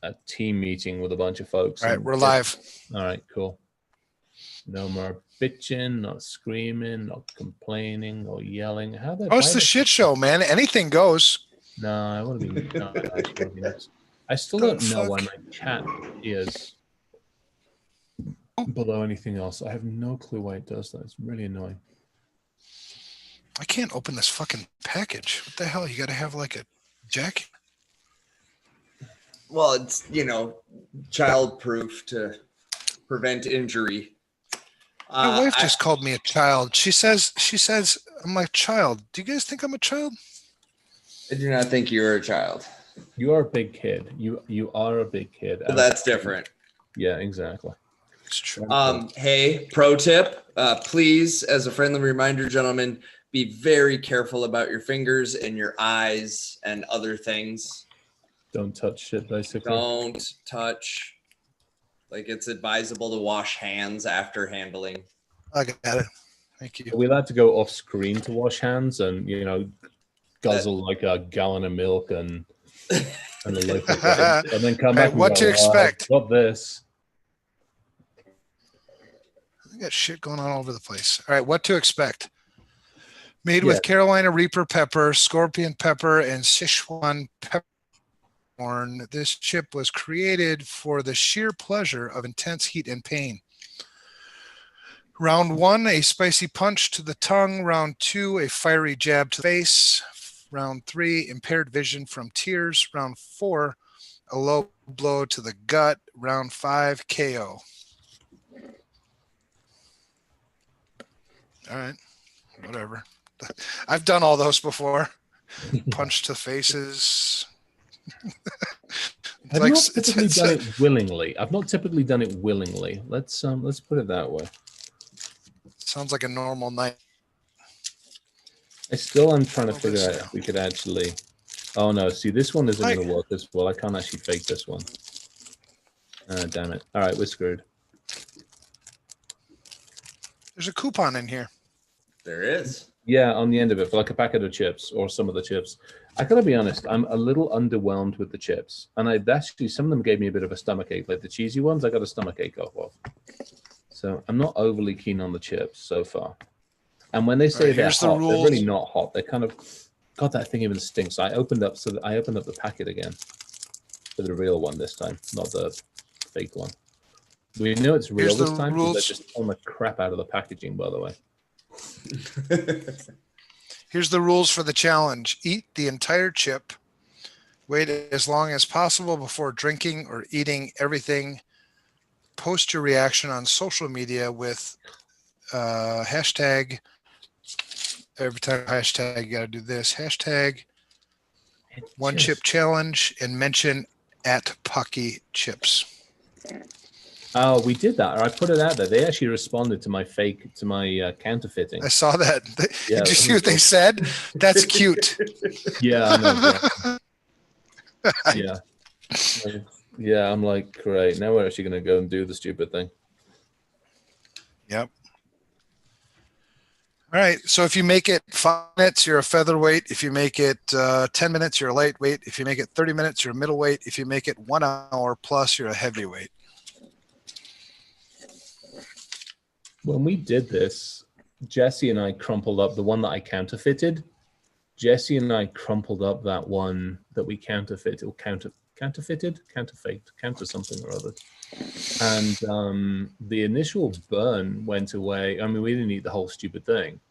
a team meeting with a bunch of folks. All right, we're live. All right, cool. No more bitching, not screaming, not complaining, or yelling. Oh, it's the shit show, man. Anything goes. No, I want to be. No, I still don't know why my cat is below anything else. I have no clue why it does that. It's really annoying. I can't open this fucking package. What the hell? You got to have like a jacket. Well, it's, you know, child-proof to prevent injury. My wife just called me a child. She says, I'm a child. Do you guys think I'm a child? I do not think you're a child. You are a big kid. You are a big kid. Well, that's different. Yeah, exactly. It's true. Hey, pro tip, please, as a friendly reminder, gentlemen, be very careful about your fingers and your eyes and other things. Don't touch shit, basically. Don't touch. Like, it's advisable to wash hands after handling. I got it. Thank you. Are we allowed to go off screen to wash hands and, you know, guzzle like a gallon of milk and a loaf of bread, and then come back and what go, to expect? Got this. I got shit going on all over the place. All right, what to expect? Made with Carolina Reaper pepper, scorpion pepper, and Sichuan peppercorn. This chip was created for the sheer pleasure of intense heat and pain. Round 1, a spicy punch to the tongue. Round 2, a fiery jab to the face. Round 3, impaired vision from tears. Round 4, a low blow to the gut. Round 5, KO. All right, whatever. I've done all those before. Punch to faces. I've not typically done it willingly. I've not typically done it willingly. Let's put it that way. Sounds like a normal night. I still am trying to figure out if we could actually. Oh no! See, this one isn't going to work as well. I can't actually fake this one. Damn it! All right, we're screwed. There's a coupon in here. There is. Yeah, on the end of it for like a packet of chips or some of the chips. I gotta be honest, I'm a little underwhelmed with the chips, and I actually some of them gave me a bit of a stomachache. Like the cheesy ones, I got a stomachache off of. So I'm not overly keen on the chips so far. And when they say they're hot, they're really not hot. They're kind of, God, that thing even stinks. I opened up the packet again for the real one this time, not the fake one. We know it's real this time because they're just pulling the crap out of the packaging, by the way. Here's the rules for the challenge. Eat the entire chip. Wait as long as possible before drinking or eating everything. Post your reaction on social media with hashtag. Every time hashtag, you got to do this. Hashtag one chip challenge and mention at Paqui Chips. Oh, we did that. Or I put it out there. They actually responded to my counterfeiting. I saw that. Yeah, did you see what they said? That's cute. Yeah, I know. Yeah. Yeah, I'm like, great. Now we're actually going to go and do the stupid thing. Yep. All right. So if you make it 5 minutes, you're a featherweight. If you make it 10 minutes, you're a lightweight. If you make it 30 minutes, you're a middleweight. If you make it 1 hour plus, you're a heavyweight. When we did this, Jesse and I crumpled up the one that I counterfeited. Jesse and I crumpled up that one that we counterfeited, or counterfeited, counter something or other. And the initial burn went away. I mean, we didn't eat the whole stupid thing,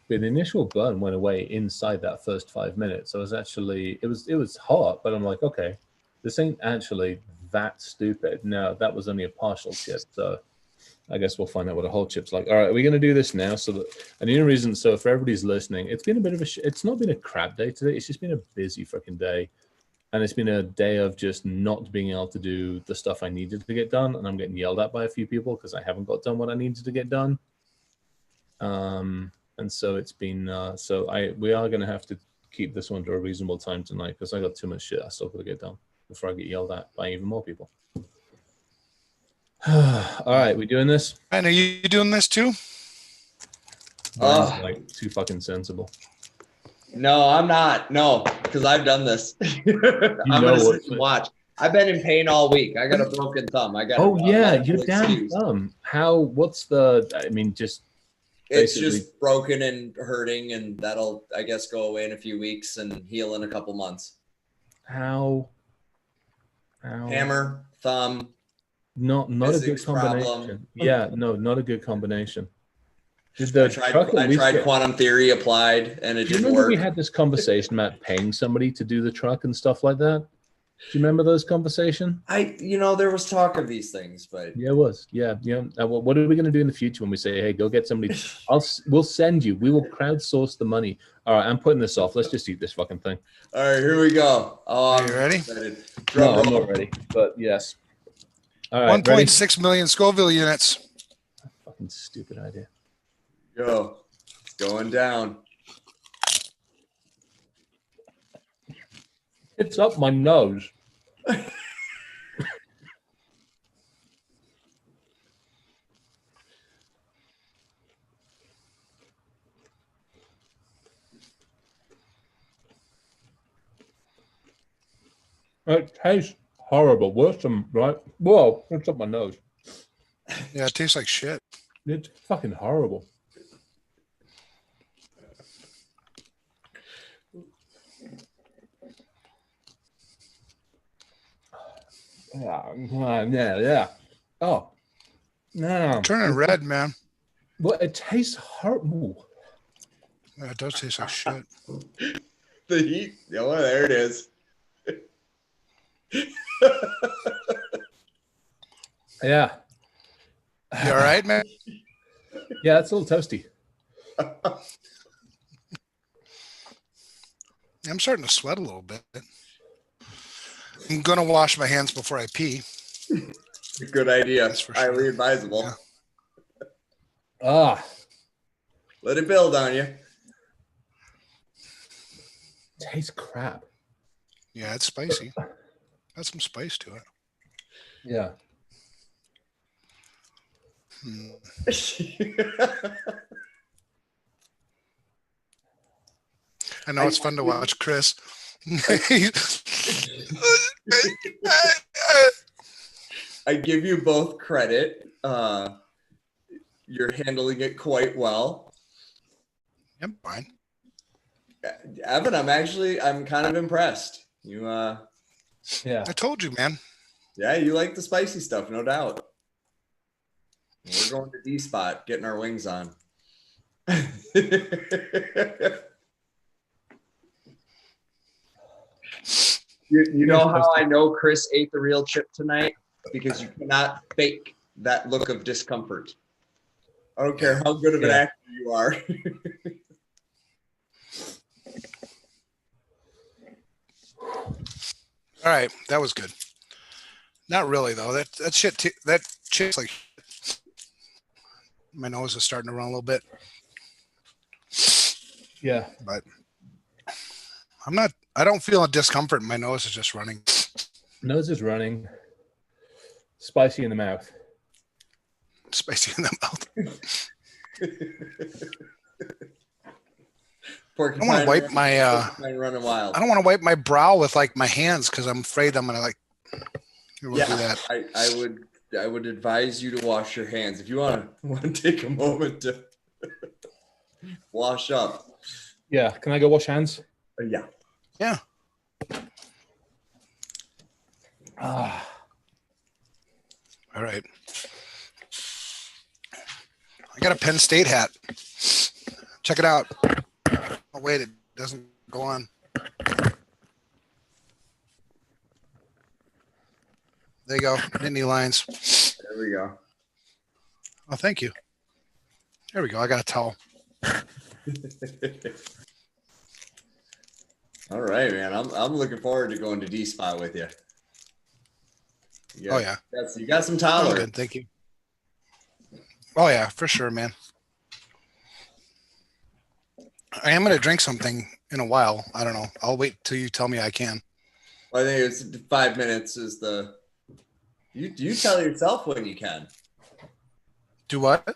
but the initial burn went away inside that first 5 minutes. So it was hot, but I'm like, okay, this ain't actually that stupid. No, that was only a partial chip. So I guess we'll find out what a whole chip's like. All right, we're going to do this now. And the only reason, so for everybody's listening, it's been a bit of it's not been a crap day today. It's just been a busy freaking day. And it's been a day of just not being able to do the stuff I needed to get done. And I'm getting yelled at by a few people because I haven't got done what I needed to get done. And so it's been, we are going to have to keep this one to a reasonable time tonight because I got too much shit I still got to get done before I get yelled at by even more people. All right, we doing this? And are you doing this too? Like too fucking sensible. No, I'm not. No, because I've done this. I'm gonna sit and watch. I've been in pain all week. I got a broken thumb. I got. Oh yeah, your medical damn excuse. thumb. How? What's the? I mean, just It's basically- just broken and hurting, and that'll, I guess, go away in a few weeks and heal in a couple months. how? Hammer, thumb. Not a good physics combination. problem. Yeah, no, not a good combination. Did the I tried, truck at least get- quantum theory applied, and it Do you didn't remember work. we had this conversation about paying somebody to do the truck and stuff like that? Do you remember those conversation? There was talk of these things, but Yeah, it was. Yeah. What are we going to do in the future when we say, "Hey, go get somebody"? We'll send you. We will crowdsource the money. All right, I'm putting this off. Let's just eat this fucking thing. all right, here we go. Oh, Are you ready? excited. No, Drum I'm roll. not ready. But yes. All right. 1.6 million Scoville units. Fucking stupid idea. Go. It's going down. It's up my nose. It tastes horrible. Worse than right. Whoa, it's up my nose. Yeah, it tastes like shit. It's fucking horrible. Yeah. Oh, no. Turning red, man. Well, it tastes horrible. Yeah, it does taste like shit. The heat. Yeah, well, there it is. Yeah. You all right, man? Yeah, it's a little toasty. I'm starting to sweat a little bit. I'm gonna wash my hands before I pee. Good idea. That's for sure. Highly advisable. Yeah. Ah, Let it build on you. tastes crap. Yeah, it's spicy. Got some spice to it. Yeah. Hmm. I know it's fun to watch Chris. I give you both credit. You're handling it quite well. I'm fine. Evan, I'm kind of impressed. You Yeah. I told you, man. yeah, you like the spicy stuff, no doubt. We're going to D spot, getting our wings on. You know how I know Chris ate the real chip tonight? Because you cannot fake that look of discomfort. I don't care how good of an actor you are. All right, that was good. Not really though. That chip's like my nose is starting to run a little bit, Yeah. but I don't feel a discomfort. My nose is just running. Nose is running. Spicy in the mouth. Spicy in the mouth. I don't want to wipe my running wild. I don't want to wipe my brow with like my hands because I'm afraid I'm gonna like do that. I would advise you to wash your hands if you want to take a moment to wash up. Yeah. Can I go wash hands? Yeah. Yeah. Ah. All right. I got a Penn State hat. Check it out. Oh wait, it doesn't go on. There you go. Nittany lines. There we go. Oh, thank you. There we go. I got a towel. All right, man. I'm looking forward to going to D spot with you. Oh yeah. You got some I'm tolerance. good. Thank you. Oh yeah, for sure, man. I am gonna drink something in a while. I don't know. I'll wait till you tell me I can. Well, I think it's 5 minutes is the. You tell yourself when you can. Do what?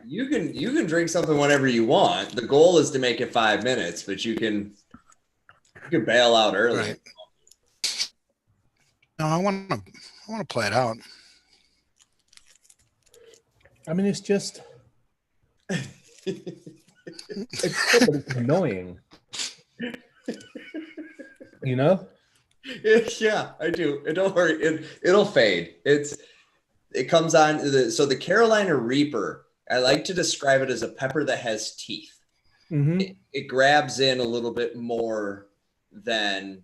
You can drink something whenever you want. The goal is to make it 5 minutes, but you can bail out early. Right. No, I want to play it out. I mean, it's just it's annoying. You know? Yeah, I do. Don't worry. It'll fade. It comes on. So the Carolina Reaper, I like to describe it as a pepper that has teeth. Mm-hmm. It grabs in a little bit more than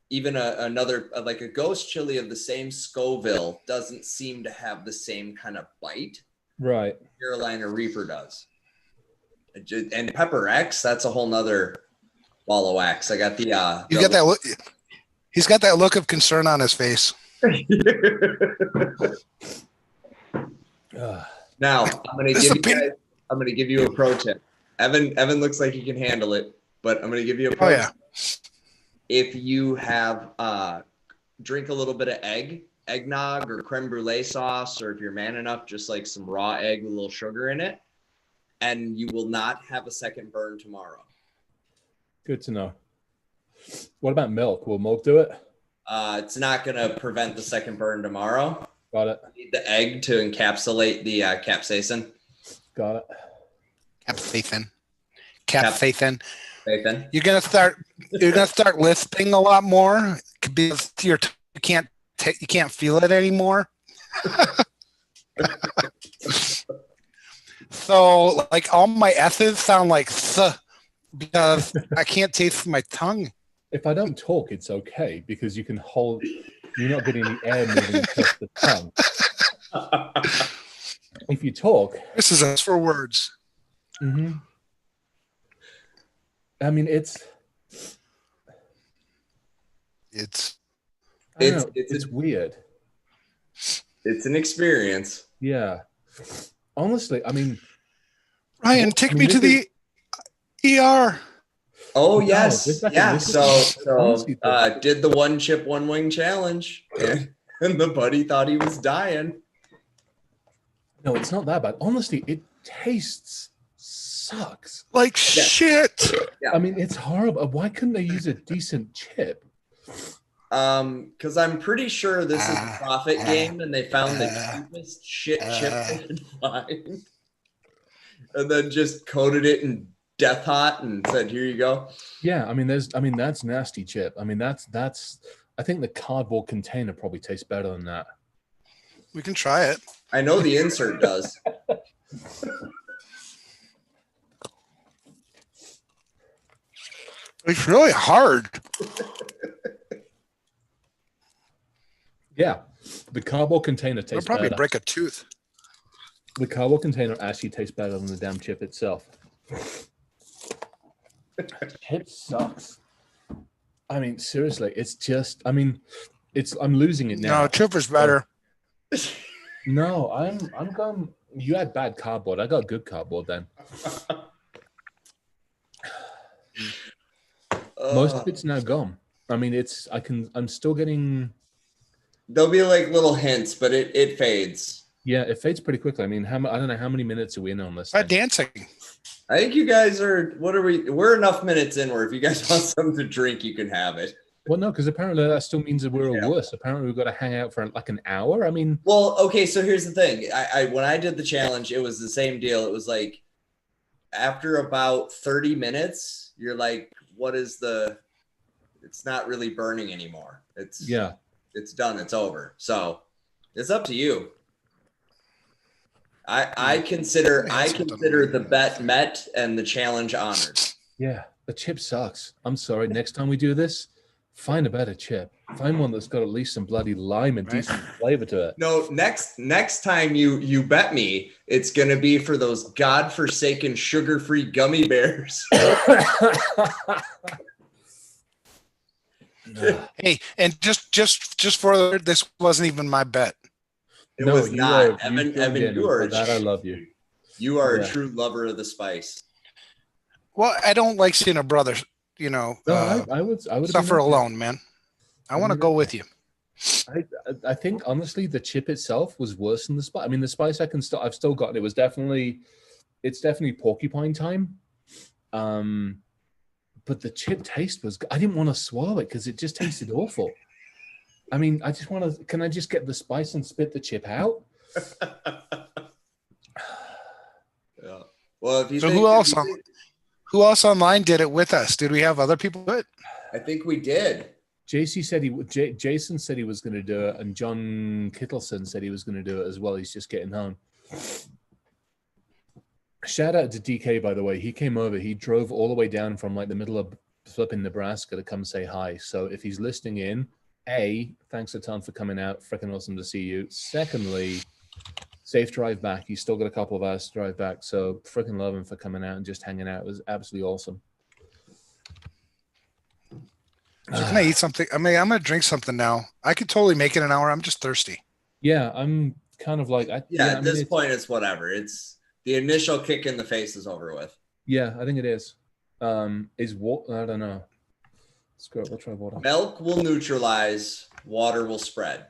even another, like a ghost chili of the same Scoville doesn't seem to have the same kind of bite. Right. Carolina Reaper does. And Pepper X, that's a whole nother ball of wax. I got the You get that look. He's got that look of concern on his face. Now I'm gonna give you a pro tip. Evan looks like he can handle it, but I'm gonna give you a pro tip. If you have drink a little bit of eggnog or creme brulee sauce, or if you're man enough, just like some raw egg with a little sugar in it, and you will not have a second burn tomorrow. Good to know. What about milk? Will milk do it? It's not going to prevent the second burn tomorrow. Got it. You need the egg to encapsulate the capsaicin. Got it. Capsaicin. Capsaicin. You're gonna start lisping a lot more because you can't feel it anymore. So like all my S's sound like S because I can't taste my tongue. If I don't talk, it's okay because you can hold. You're not getting the air moving across the tongue. If you talk, this is us for words. Mm-hmm. I mean, it's weird. It's an experience. Yeah. Honestly, I mean, Ryan, take me to the ER. Oh yes, yeah. So did the one chip, one wing challenge, and the buddy thought he was dying. No, it's not that bad. Honestly, it tastes sucks like shit. Yeah. I mean, it's horrible. Why couldn't they use a decent chip? Because I'm pretty sure this is a profit game, and they found the cheapest shit chip they could find, and then just coated it in Death Hot and said, "Here you go." Yeah, I mean, that's nasty chip. I mean, that's. I think the cardboard container probably tastes better than that. We can try it. I know the insert does. It's really hard. Yeah, the cardboard container tastes better. I'll probably break a tooth. The cardboard container actually tastes better than the damn chip itself. Chip sucks. I mean, seriously, it's just. I mean, I'm losing it now. No, chip is better. No, I'm going. You had bad cardboard. I got good cardboard then. Most of it's now gone. I mean, I'm still getting. There'll be like little hints, but it fades. Yeah, it fades pretty quickly. I mean, I don't know how many minutes are we in on this. Dancing. I think you guys are. We're enough minutes in where if you guys want something to drink, you can have it. Well, no, because apparently that still means that we're all worse. Apparently we've got to hang out for like an hour. I mean, well, okay. So here's the thing. I when I did the challenge, it was the same deal. It was like after about 30 minutes, you're like, what is the? It's not really burning anymore. It's done. It's over. So it's up to you. I consider the bet met and the challenge honored. Yeah, the chip sucks. I'm sorry. Next time we do this, find a better chip. Find one that's got at least some bloody lime and decent flavor to it. No, next time you bet me, it's gonna be for those godforsaken sugar-free gummy bears. Hey, and just for this wasn't even my bet. It was not. Evan, you are that I love you. You are a true lover of the spice. Well, I don't like seeing a brother, I would suffer alone, man. I want to go with you. I think honestly, the chip itself was worse than the spice. I mean, the spice I've still got. It's definitely porcupine time. But the chip taste was. I didn't want to swallow it because it just tasted awful. I mean, I just want to. Can I just get the spice and spit the chip out? Yeah. Well, if you So think, who else online did it with us? Did we have other people do it? I think we did. JC said Jason said he was going to do it, and John Kittleson said he was going to do it as well. He's just getting home. Shout out to DK, by the way. He came over. He drove all the way down from like the middle of flipping Nebraska to come say hi. So if he's listening in, A, thanks a ton for coming out. Freaking awesome to see you. Secondly, safe drive back. He's still got a couple of hours to drive back. So freaking love him for coming out and just hanging out. It was absolutely awesome. So can I eat something? I mean, I'm going to drink something now. I could totally make it an hour. I'm just thirsty. Yeah, I'm kind of like... at this point, it's whatever. It's the initial kick in the face is over with. Yeah, I think it is. Is what? I don't know. We'll try water. Milk will neutralize. Water will spread.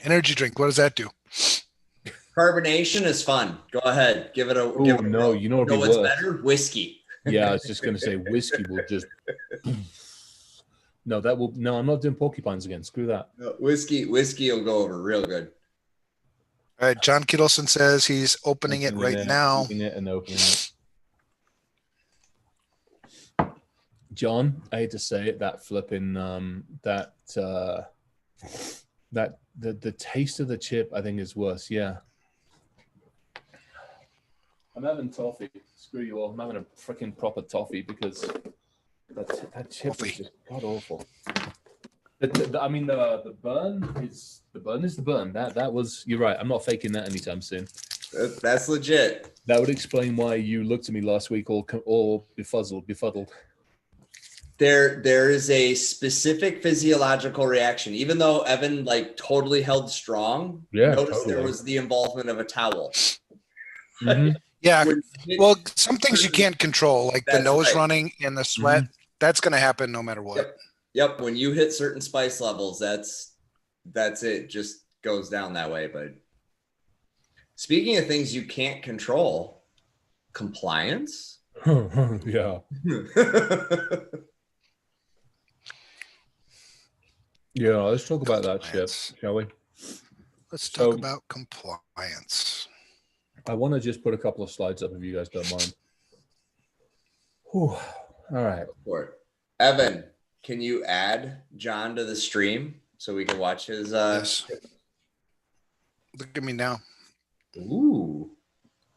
Energy drink. What does that do? Carbonation is fun. Go ahead. Give it a... Oh, no. You know what's better? Whiskey. Yeah, I was just going to say whiskey will just... No, that will... No, I'm not doing porcupines again. Screw that. No, whiskey will go over real good. All right. John Kittleson says he's opening it right now. Opening it and opening it. John, I hate to say it, that flipping... the taste of the chip, I think, is worse. Yeah. I'm having toffee. Screw you all. I'm having a freaking proper toffee because that chip is just god awful. I mean, the burn is the burn. That was, you're right. I'm not faking that anytime soon. That's legit. That would explain why you looked at me last week all befuddled. There is a specific physiological reaction. Even though Evan like totally held strong, notice there was the involvement of a towel. Mm-hmm. Yeah. Well, some things you can't control, like the nose running and the sweat. Mm-hmm. That's going to happen no matter what. Yep. When you hit certain spice levels, that's it. Just goes down that way. But speaking of things you can't control, compliance. Yeah. Yeah, let's talk about that shit, shall we? Let's talk about compliance. I want to just put a couple of slides up if you guys don't mind. Whew. All right. Evan, can you add John to the stream so we can watch his Yes. Look at me now. Ooh.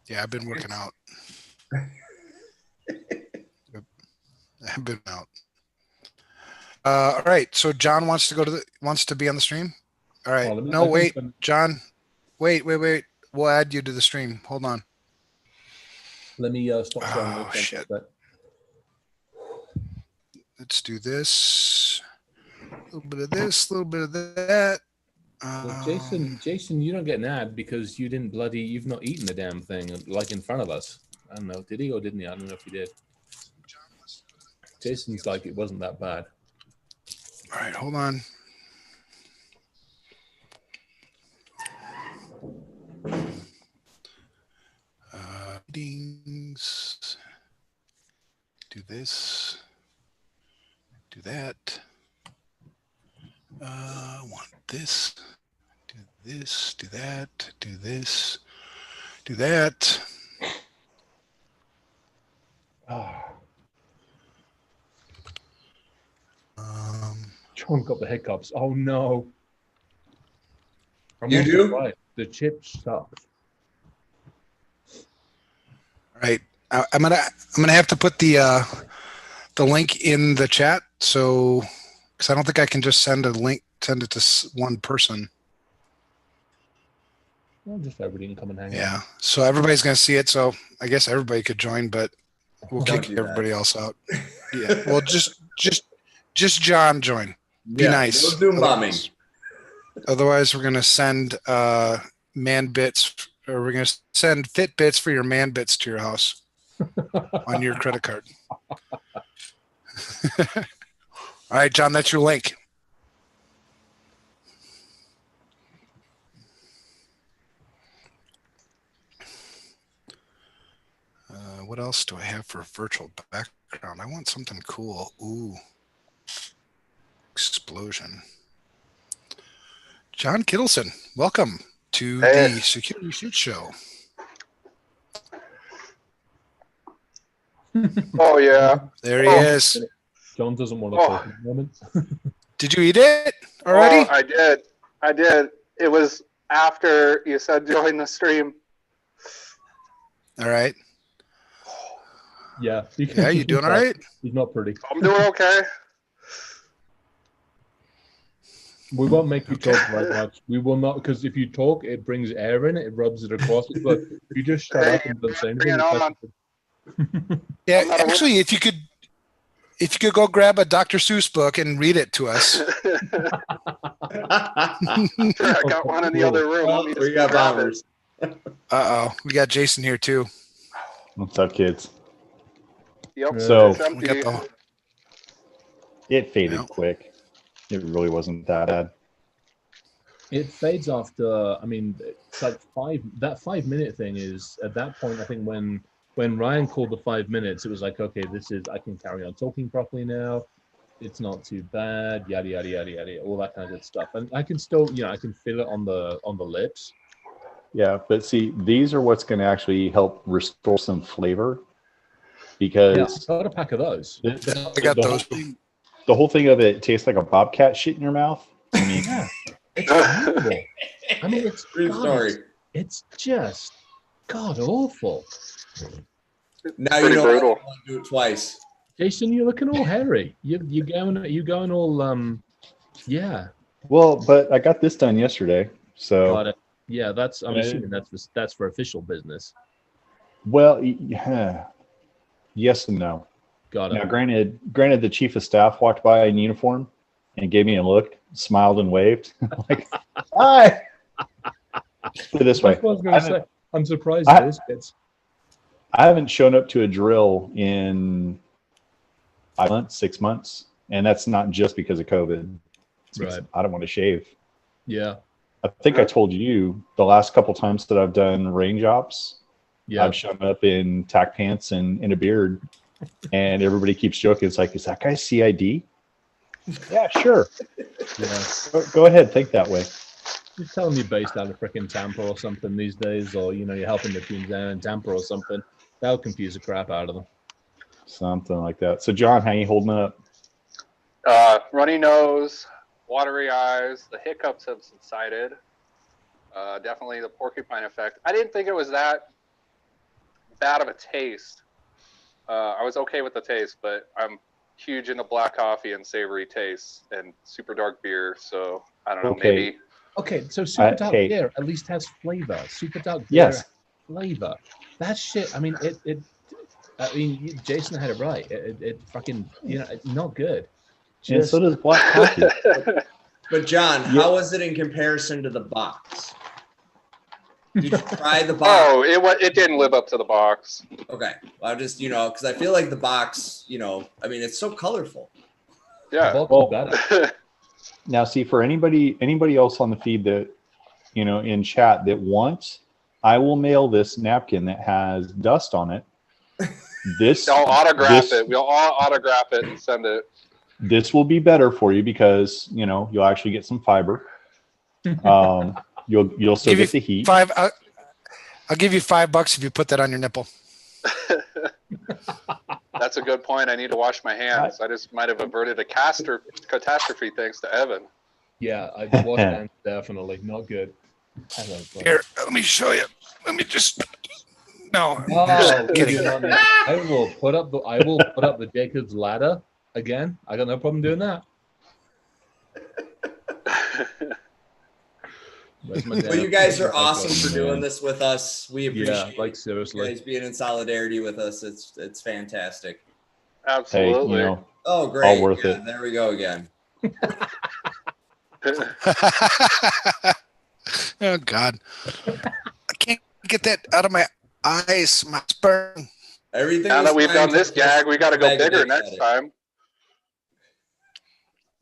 Yeah, I've been working out. I've been out. All right. So John wants to be on the stream. All right. Wait, John. Wait. We'll add you to the stream. Hold on. Let me stop sharing. Oh shit. Let's do this. A little bit of this, a little bit of that. Well, Jason, you don't get an ad because you've not eaten the damn thing like in front of us. I don't know. Did he or didn't he? I don't know if he did. Jason's like, it wasn't that bad. All right, hold on. Meetings. Do this. Do that. Want this. Do this. Do that. Do this. Do that. John got the hiccups. Oh no. You do? Right. The chip sucks. All right. I'm gonna have to put the link in the chat. So, because I don't think I can just send it to one person. Well, just everybody can come and hang out. Yeah. So everybody's gonna see it. So I guess everybody could join, but we'll kick everybody else out. Yeah. Well, just John join. Be nice. No Zoom bombing. Otherwise, we're gonna send man bits, or we're gonna send fit bits for your man bits to your house on your credit card. All right, John, that's your link. what else do I have for virtual background? I want something cool. Ooh. Explosion. John Kittleson, welcome to the Security Shoot Show. Oh, yeah. There he is. John doesn't want to talk at the moment. Did you eat it already? Oh, I did. It was after you said join the stream. All right. Yeah. Yeah, you doing all right? He's not pretty. I'm doing okay. We won't make you talk very much. We will not, because if you talk, it brings air in, it rubs it across it. But if you just shut up and don't say anything. Yeah, actually, if you could go grab a Dr. Seuss book and read it to us. Sure, I got one in the other room. Well, we got bombers. Uh-oh. We got Jason here, too. What's up, kids? Yep. So it's empty. We got it faded quick. It really wasn't that bad. It fades after, I mean, it's like that 5 minute thing is, at that point, I think when Ryan called the 5 minutes, it was like, okay, I can carry on talking properly now. It's not too bad, yada, yada, yada, yada, all that kind of good stuff. And I can still, I can feel it on the lips. Yeah, but see, these are what's going to actually help restore some flavor, because I got a pack of those. I got those. The whole thing of it tastes like a bobcat shit in your mouth. I mean, it's horrible. I mean, it's True story. It's just god awful. Now Pretty you know brutal. I want to do it twice. Jason, you're looking all hairy. You going all yeah. well, but I got this done yesterday, so Got it. Yeah, I'm assuming that's for official business. well, yeah, yes and no. Got it. Now, granted, the chief of staff walked by in uniform and gave me a look, smiled and waved, like, "Hi." Put it this way, That's what I was going to say. I'm surprised I- those kids. I haven't shown up to a drill in 5 months, 6 months, and that's not just because of COVID. It's because Right. I don't want to shave. Yeah. I think I told you the last couple times that I've done range ops, Yeah. I've shown up in tack pants and in a beard, and everybody keeps joking. It's like, is that guy CID? Yeah, sure. Yeah. Go ahead, think that way. You're telling me based out of freaking Tampa or something these days, or you're helping the teams down in Tampa or something. That'll confuse the crap out of them. Something like that. So, John, how you holding up? Runny nose, watery eyes. The hiccups have subsided. Definitely the porcupine effect. I didn't think it was that bad of a taste. I was okay with the taste, but I'm huge into black coffee and savory tastes and super dark beer. So I don't know, Okay. maybe. Okay, so super dark hey. beer at least has flavor. Super dark beer Yes. has flavor. That shit. I mean, Jason had it right. It fucking not good. And so does black coffee. But John, how was it in comparison to the box? Did you try the box? Oh, it didn't live up to the box. Okay. Well, I just, because I feel like the box, I mean, it's so colorful. Yeah. Well, better. Now, see, for anybody else on the feed that, in chat that wants, I will mail this napkin that has dust on it. I'll autograph it. We'll all autograph it and send it. This will be better for you because, you'll actually get some fiber. You'll still get the heat. I'll give you $5 if you put that on your nipple. That's a good point. I need to wash my hands. I just might have averted a catastrophe thanks to Evan. Yeah, I wash hands definitely not good. Here, let me show you. Let me just. No, Oh, just kidding. I will put up the Jacob's ladder again. I got no problem doing that. Well, you guys are awesome for doing this with us. We appreciate seriously, you guys being in solidarity with us. It's fantastic. Absolutely. Hey, Oh, great. all worth it. There we go again. Oh God, I can't get that out of my eyes. My sperm. Everything. Now that we've done this gag, we got to go bigger next time.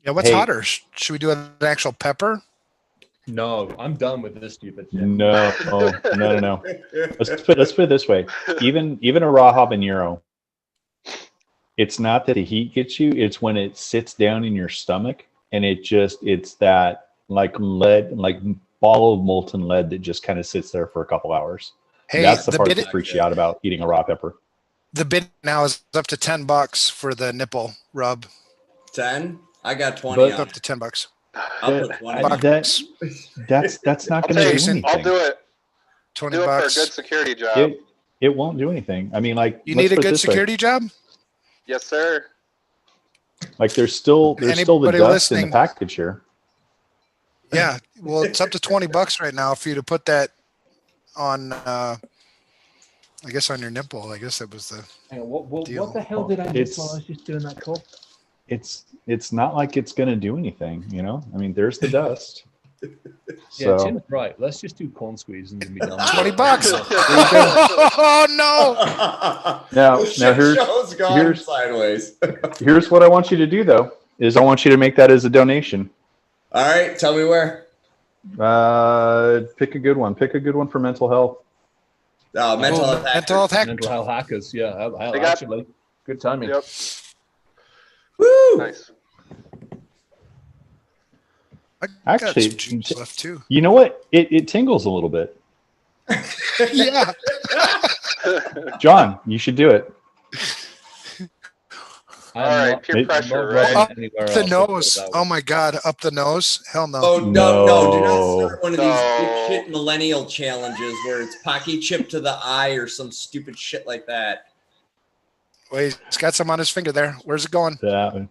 Yeah, what's hotter? Should we do an actual pepper? No, I'm done with this stupid shit. No. Let's put it this way. Even a raw habanero, it's not that the heat gets you, it's when it sits down in your stomach and it's that like lead, like ball of molten lead that just kind of sits there for a couple hours. Hey, that's the the part bit- that freaks you out about eating a raw pepper. The bid now is up to $10 for the nipple rub. 10? I got 20 But- on Up it. to $10. I'll put 20 I- on it. that's not I'll going to do take it. anything. I'll do it. $20. Do it for a good security job. It won't do anything. I mean, like, You let's need a put it good this way. security job? Yes, sir. Like, there's still the Anybody dust in listening? the package here. Yeah. Well, it's up to $20 right now for you to put that on, I guess on your nipple. I guess that was the. Hang on, what Deal. the hell did I It's- miss while I was just doing that call? It's not like it's going to do anything, you know? I mean, there's the dust. Yeah, So, Tim's right. Let's just do corn squeeze and then be done. $20. Oh no! now The shit here's show's gone here's- sideways. here's what I want you to do, though, is I want you to make that as a donation. All right, tell me where. Pick a good one. Pick a good one for mental health. Oh, mental Oh, health. hackers. mental health hack. Mental health hackers. Yeah, They got- actually, good timing. Yep. Woo! Nice. I Actually, got some juice left too. You know what? It tingles a little bit. Yeah. John, you should do it. I'm All right, not- peer It- pressure, not right? rubbing anywhere Up the else, let's put it nose. that way. Oh my God. Up the nose. Hell no. Oh, no, do not No. start one of these No. shit millennial challenges where it's Paqui Chip to the eye or some stupid shit like that. Wait, he's got some on his finger there. Where's it going? That one.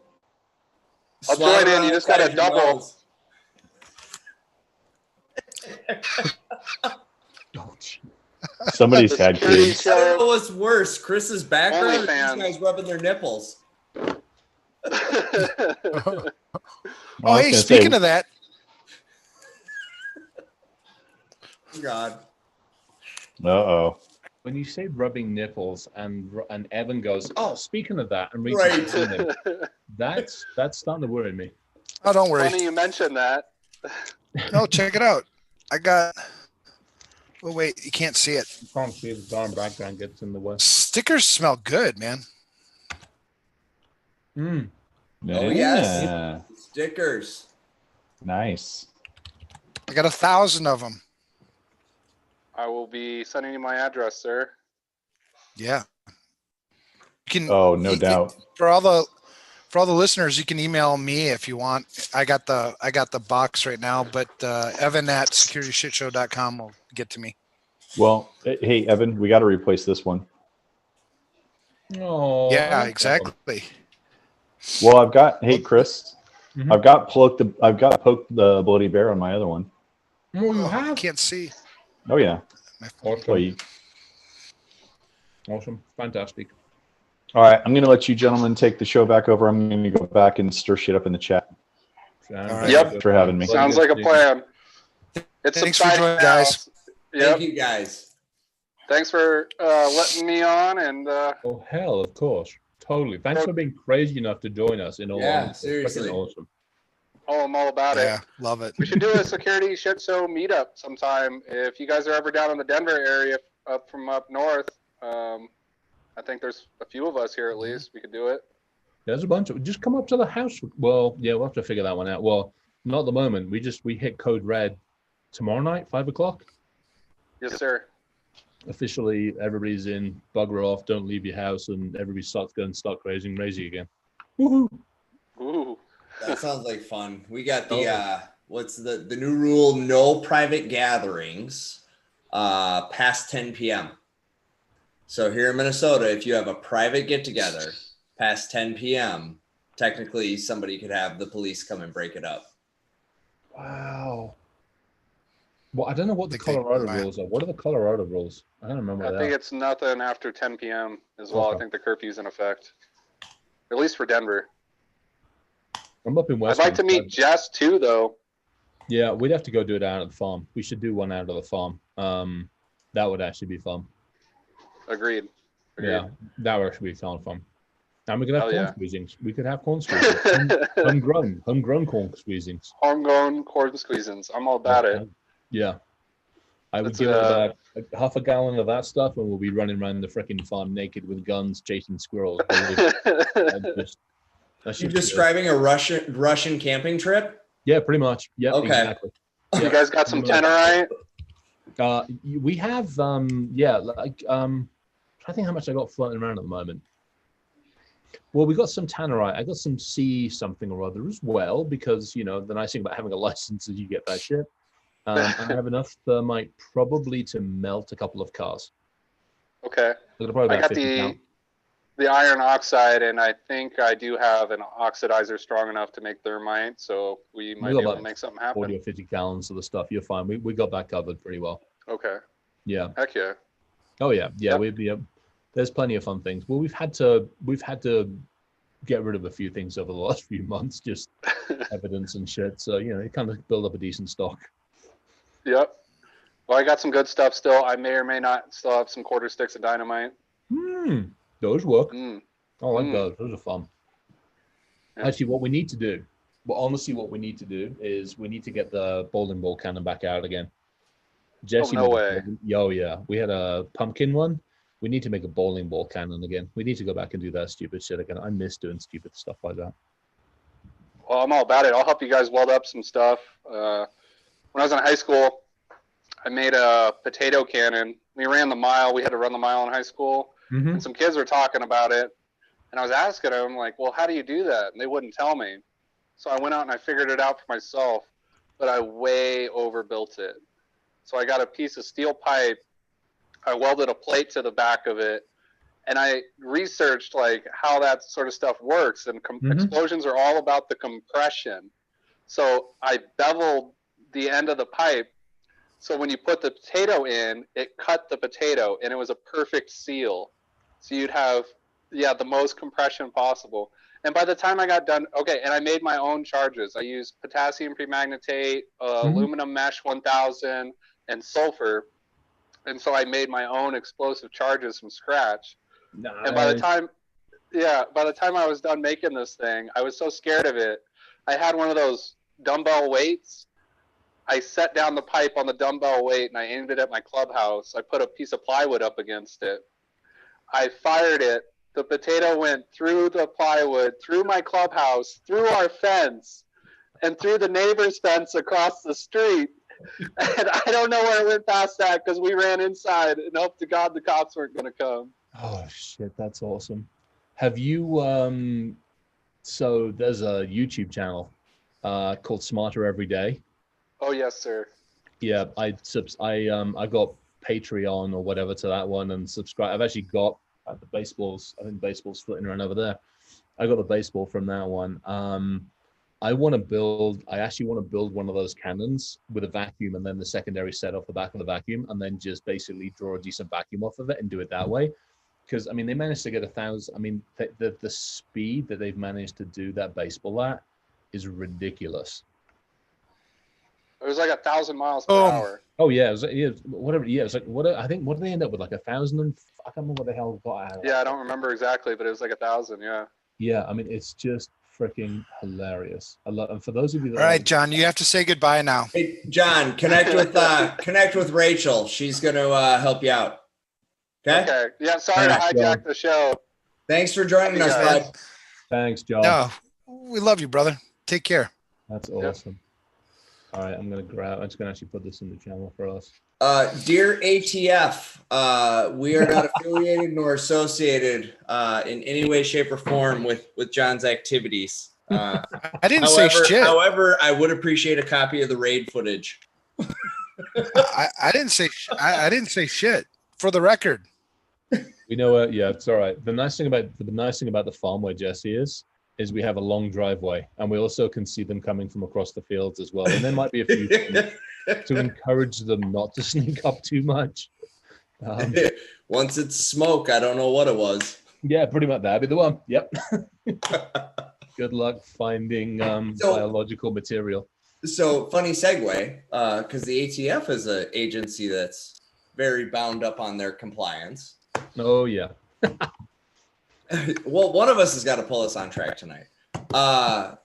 I'll Swallow join in, you it just gotta outside your double. nose. Somebody's had Security kids. I don't show. know what's worse, Chris's back or these OnlyFans. guys rubbing their nipples. Oh, hey, speaking of that, God. Uh-oh. When you say rubbing nipples and Evan goes, oh, speaking of that, and reaches Right. for them, that's starting to worry me. oh, don't worry. Funny you mentioned that. No, check it out. I got. Oh wait, you can't see it. You can't see the darn background gets in the way. Stickers smell good, man. Mm. Oh, yes. Stickers. Nice. I got 1,000 of them. I will be sending you my address, sir. Yeah. You can. Oh, no you- doubt. For all the listeners, you can email me if you want. I got the box right now, but Evan at securityshitshow.com will get to me. Well, hey, Evan, we got to replace this one. Oh, Yeah, exactly. Well, hey, Chris, Mhm. I've got poked the bloody bear on my other one. Oh, you Oh, I have? can't see. Oh, yeah. Awesome. Well, you- Awesome. Fantastic. all right. I'm going to let you gentlemen take the show back over. I'm going to go back and stir shit up in the chat. right. Yep. Thanks for having me. Sounds like a plan. It's Thanks for subsiding joining, now. guys. Yep. Thank you, guys. Thanks for letting me on, and Oh, hell, of course. Totally. Thanks for being crazy enough to join us in all Yeah, honesty. seriously. Freaking awesome. I'm all about Yeah, it. love it. We should do a security shit show meetup sometime. If you guys are ever down in the Denver area, up from up north, I think there's a few of us here at least. We could do it. There's a bunch of just come up to the house. Well, yeah, we'll have to figure that one out. Well, not at the moment. We hit code red tomorrow night, 5:00. Yes, sir. Officially, everybody's in. Bugger off. Don't leave your house, and everybody starts going stark crazy and crazy again. Woohoo! Ooh. That sounds like fun. We got the what's the new rule? No private gatherings past 10 p.m. So here in Minnesota, if you have a private get together past 10 p.m., technically somebody could have the police come and break it up. Wow. Well, I don't know what the Think they Colorado might. rules are. What are the Colorado rules? I don't remember I that. think it's nothing after 10 p.m. as well. I Okay. think the curfew's in effect, at least for Denver. I'm up in I'd West. like to meet Jess too, though. Yeah, we'd have to go do it out at the farm. We should do one out of the farm. That would actually be fun. Agreed. Yeah, that would actually be fun. And we could have corn squeezings. We could have corn squeezings. homegrown corn squeezings. Homegrown corn squeezings. I'm all about it. Yeah. I would give it about half a gallon of that stuff, and we'll be running around the freaking farm naked with guns, chasing squirrels. You're describing a Russian camping trip? Yeah, pretty much. Yeah, okay. Exactly. You guys got some tannerite? We have, I think how much I got floating around at the moment. Well, we got some tannerite. I got some C something or other as well, because, the nice thing about having a license is you get that shit. I have enough thermite probably to melt a couple of cars. Okay. I got the iron oxide, and I think I do have an oxidizer strong enough to make thermite, so we might be able to make something happen. 40 or 50 gallons of the stuff. You're fine. We got that covered pretty well. Okay. Yeah. Heck yeah. Oh yeah. Yeah. Yep. There's plenty of fun things. Well, we've had to get rid of a few things over the last few months, just evidence and shit. So, you kind of build up a decent stock. Yep. Well, I got some good stuff still. I may or may not still have some quarter sticks of dynamite. Those work. I like those. Those are fun. Yeah. Actually, what we need to do, is we need to get the bowling ball cannon back out again. Jesse, no way. Oh yeah, we had a pumpkin one. We need to make a bowling ball cannon again. We need to go back and do that stupid shit again. I miss doing stupid stuff like that. Well, I'm all about it. I'll help you guys weld up some stuff. When I was in high school, I made a potato cannon. We ran the mile. We had to run the mile in high school. And some kids were talking about it. And I was asking them, like, well, how do you do that? And they wouldn't tell me. So I went out and I figured it out for myself. But I way overbuilt it. So I got a piece of steel pipe. I welded a plate to the back of it. And I researched, like, how that sort of stuff works. And explosions are all about the compression. So I beveled the end of the pipe. So when you put the potato in, it cut the potato, and it was a perfect seal. So you'd have, the most compression possible. And by the time I got done, and I made my own charges. I used potassium permagnetate, aluminum mesh 1000, and sulfur. And so I made my own explosive charges from scratch. Nice. And by the time I was done making this thing, I was so scared of it. I had one of those dumbbell weights. I set down the pipe on the dumbbell weight and I aimed it at my clubhouse. I put a piece of plywood up against it. I fired it. The potato went through the plywood, through my clubhouse, through our fence, and through the neighbor's fence across the street. And I don't know where it went past that because we ran inside and hoped to God the cops weren't going to come. Oh, shit. That's awesome. Have you, so there's a YouTube channel called Smarter Every Day. Oh, yes, sir. Yeah, I got Patreon or whatever to that one and subscribe. I've actually got the baseballs. I think the baseball's floating around over there. I got the baseball from that one. I actually want to build one of those cannons with a vacuum and then the secondary set off the back of the vacuum and then just basically draw a decent vacuum off of it and do it that way. Because, I mean, they managed to get 1,000. I mean, the speed that they've managed to do that baseball at is ridiculous. It was like 1,000 miles per hour. Oh yeah, whatever. Yeah, it was like what did they end up with? Like 1,000 and I can't remember what the hell it got out. Yeah, I don't remember exactly, but it was like 1,000. Yeah. Yeah, I mean it's just freaking hilarious. I love. And for those of you that all right, John, you have to say goodbye now. Hey, John, connect with Rachel. She's gonna help you out. Okay. Okay. Yeah. Sorry to hijack the show. Thanks for joining us, bud. Thanks, John. No, we love you, brother. Take care. That's awesome. Yep. All right, I'm just gonna actually put this in the channel for us. Dear ATF, we are not affiliated nor associated in any way, shape, or form with John's activities. I didn't say shit. However, I would appreciate a copy of the raid footage. I didn't say shit. For the record. We know. Yeah, it's all right. The nice thing about the farm where Jesse is we have a long driveway, and we also can see them coming from across the fields as well. And there might be a few things to encourage them not to sneak up too much. Once it's smoke, I don't know what it was. Yeah, pretty much that'd be the one. Yep. Good luck finding biological material. So funny segue, because the ATF is an agency that's very bound up on their compliance. Oh yeah. Well, one of us has got to pull us on track tonight.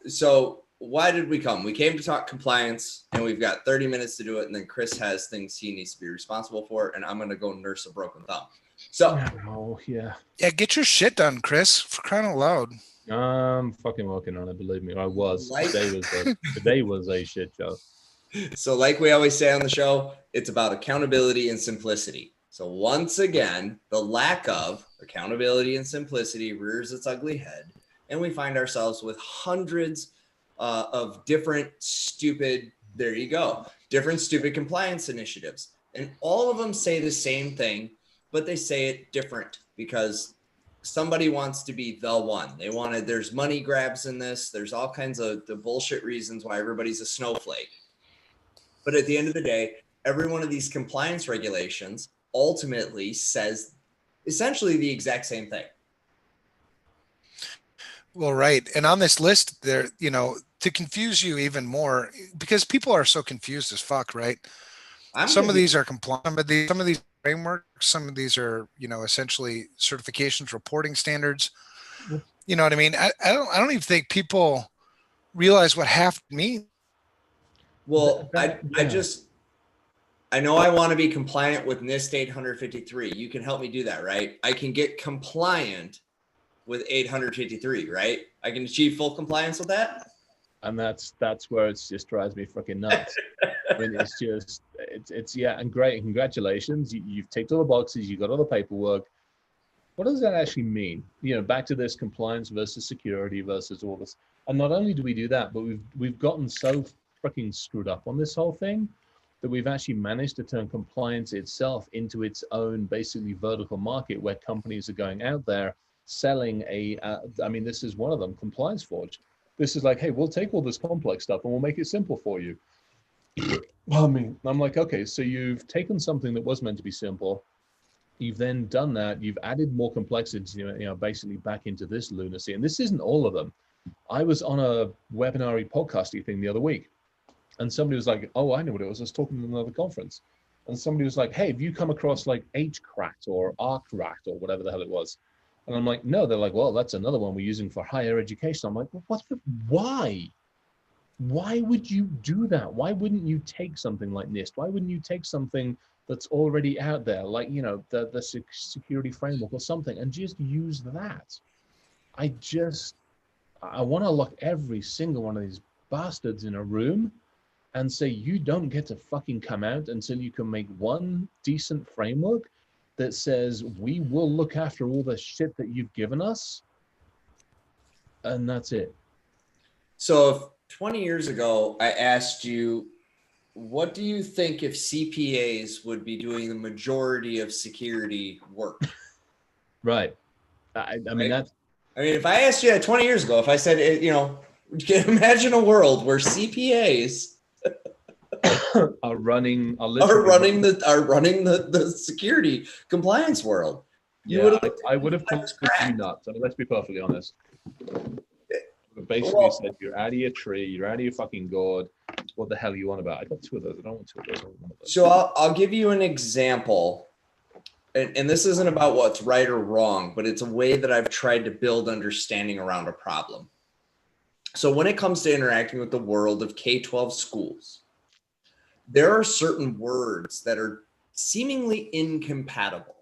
So why did we come? We came to talk compliance, and we've got 30 minutes to do it. And then Chris has things he needs to be responsible for, and I'm going to go nurse a broken thumb. So, yeah, get your shit done, Chris. For crying out loud. I'm fucking working on it. Believe me, I was. Today was a shit show. So, like we always say on the show, it's about accountability and simplicity. So, once again, the lack of accountability and simplicity rears its ugly head, and we find ourselves with hundreds of different stupid compliance initiatives, and all of them say the same thing, but they say it different because somebody wants to be the one. There's money grabs in this. There's all kinds of the bullshit reasons why everybody's a snowflake. But at the end of the day, every one of these compliance regulations ultimately says essentially the exact same thing. Well, right. And on this list there, to confuse you even more, because people are so confused as fuck, right? Some of these are compliant, some of these frameworks, some of these are, essentially certifications, reporting standards. You know what I mean? I don't even think people realize what half means. Well, I know I want to be compliant with NIST 853. You can help me do that, right? I can get compliant with 853, right? I can achieve full compliance with that. And that's where it just drives me fucking nuts. I mean, it's and great. Congratulations. You've ticked all the boxes. You got all the paperwork. What does that actually mean? Back to this compliance versus security versus all this. And not only do we do that, but we've gotten so freaking screwed up on this whole thing that we've actually managed to turn compliance itself into its own basically vertical market where companies are going out there selling this is one of them, Compliance Forge. This is like, hey, we'll take all this complex stuff and we'll make it simple for you. I'm like, okay, so you've taken something that was meant to be simple. You've then done that. You've added more complexity, basically back into this lunacy. And this isn't all of them. I was on a webinar podcasty thing the other week, and somebody was like, oh, I know what it was. I was talking to another conference. And somebody was like, hey, have you come across like HCRAT or ARCRAT or whatever the hell it was? And I'm like, no. They're like, well, that's another one we're using for higher education. I'm like, well, why? Why would you do that? Why wouldn't you take something like NIST? Why wouldn't you take something that's already out there, like, the security framework or something, and just use that? I want to lock every single one of these bastards in a room and say, you don't get to fucking come out until you can make one decent framework that says we will look after all the shit that you've given us, and that's it. So if 20 years ago I asked you, what do you think if CPAs would be doing the majority of security work? Right. I mean, if I asked you that 20 years ago, if I said, imagine a world where CPAs are running the security compliance world. I would have called you nuts. I mean, let's be perfectly honest. Basically said, you're out of your tree, you're out of your fucking gourd. What the hell are you on about? I got two of those. I don't want two of those. I want one of those. So I'll give you an example. And this isn't about what's right or wrong, but it's a way that I've tried to build understanding around a problem. So when it comes to interacting with the world of K-12 schools, there are certain words that are seemingly incompatible.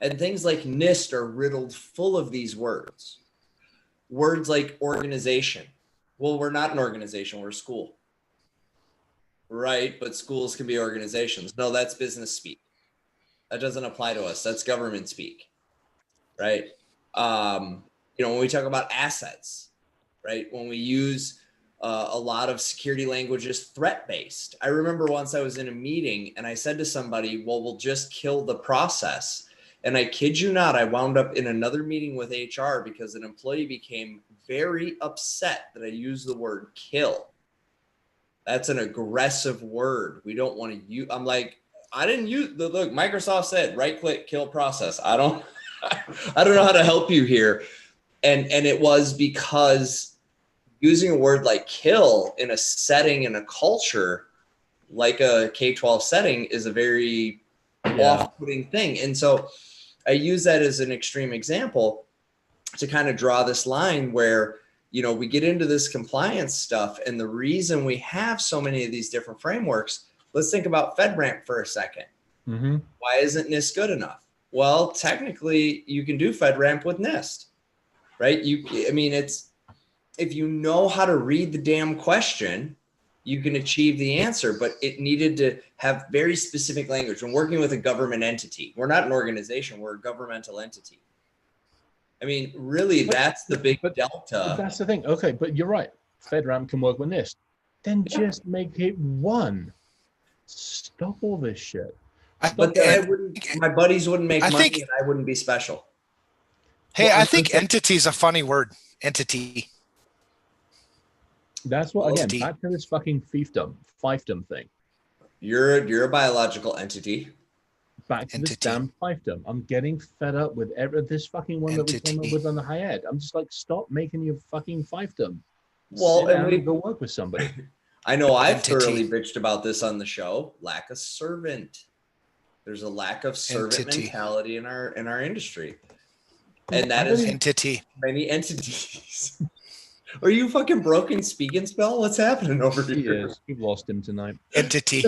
And things like NIST are riddled full of these words. Words like organization. Well, we're not an organization, we're a school. Right, but schools can be organizations. No, that's business speak. That doesn't apply to us. That's government speak, right? When we talk about assets, right? When we use a lot of security language is threat-based. I remember once I was in a meeting and I said to somebody, well, we'll just kill the process. And I kid you not, I wound up in another meeting with HR because an employee became very upset that I used the word kill. That's an aggressive word. We don't want to use. I'm like, I didn't use the look. Microsoft said right click, kill process. I don't know how to help you here. And it was because using a word like kill in a setting, in a culture like a K-12 setting is a very off-putting thing. And so I use that as an extreme example. to kind of draw this line where, you know, we get into this compliance stuff, and the reason we have so many of these different frameworks, let's think about FedRAMP for a second. Mm-hmm. Why isn't NIST good enough? Well, technically you can do FedRAMP with NIST, right? I mean, it's, if you know how to read the damn question, you can achieve the answer, but it needed to have very specific language. When working with a government entity, we're not an organization, we're a governmental entity. I mean, really, that's the big delta. But that's the thing. Okay, but you're right. FedRAMP can work with NIST. Then just make it one. Stop all this shit. But then my buddies wouldn't make money, and I wouldn't be special. Hey, well, I think entity is a funny word. Entity. That's what, again, back to this fucking fiefdom thing. You're a biological entity. Back to this damn fiefdom. I'm getting fed up with this fucking one that we came up with on the high ed. I'm just like, stop making your fucking fiefdom. Well, and we go work with somebody. I know I've thoroughly bitched about this on the show. Lack of servant. There's a lack of servant mentality in our industry. And that is many entities. Are you fucking broken speak and spell? What's happening over here? We've lost him tonight. Entity.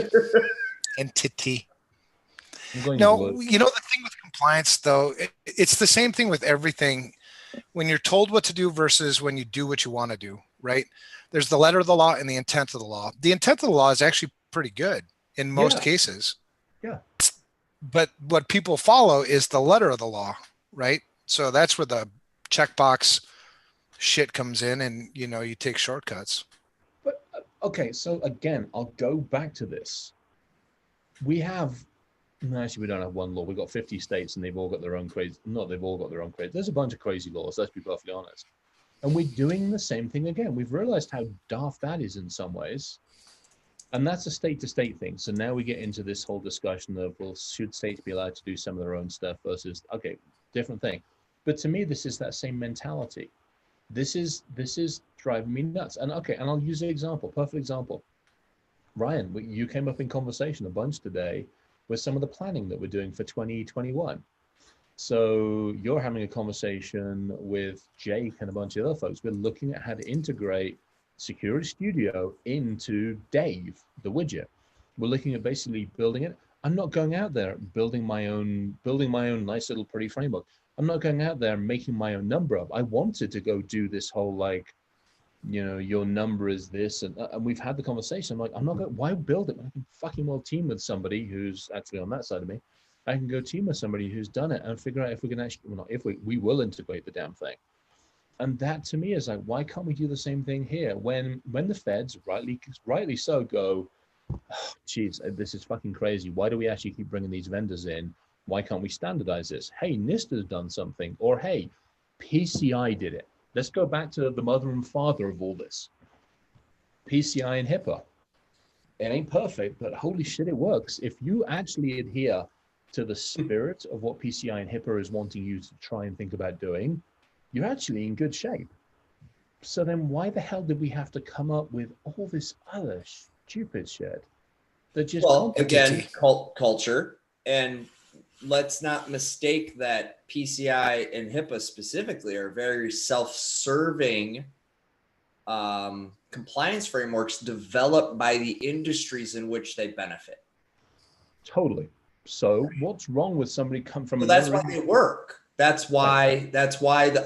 No, you know, the thing with compliance, though, it's the same thing with everything. When you're told what to do versus when you do what you want to do, right? There's the letter of the law and the intent of the law. The intent of the law is actually pretty good in most cases. Yeah. But what people follow is the letter of the law, right? So that's where the checkbox shit comes in, and, you know, you take shortcuts. But, okay, so again, I'll go back to this. We don't have one law. We've got 50 states, and they've all got their own crazy. Not they've all got their own crazy. There's a bunch of crazy laws. Let's be perfectly honest. And we're doing the same thing again. We've realized how daft that is in some ways. And that's a state-to-state thing. So now we get into this whole discussion of, well, should states be allowed to do some of their own stuff versus, okay, different thing. But to me, this is that same mentality. This is driving me nuts. And okay, and I'll use an example, perfect example. Ryan, you came up in conversation a bunch today with some of the planning that we're doing for 2021. So you're having a conversation with Jake and a bunch of other folks. We're looking at how to integrate Security Studio into Dave, the widget. We're looking at basically building it. I'm not going out there building my own nice little pretty framework. I'm not going out there making my own number up. I wanted to go do this whole, like, you know, your number is this, and we've had the conversation. I'm like, I'm not going. Why build it? I can fucking well team with somebody who's actually on that side of me. I can go team with somebody who's done it and figure out if we can actually, well, not if we will integrate the damn thing. And that to me is like, why can't we do the same thing here? When the feds, rightly so, go, oh, geez, this is fucking crazy. Why do we actually keep bringing these vendors in? Why can't we standardize this? Hey, NIST has done something, or hey, PCI did it. Let's go back to the mother and father of all this. PCI and HIPAA. It ain't perfect, but holy shit, it works. If you actually adhere to the spirit of what PCI and HIPAA is wanting you to try and think about doing, you're actually in good shape. So then why the hell did we have to come up with all this other stupid shit that just... Well, again, culture. And let's not mistake that PCI and HIPAA specifically are very self-serving compliance frameworks developed by the industries in which they benefit. Totally. So what's wrong with somebody come from... Well, that's why they work. That's why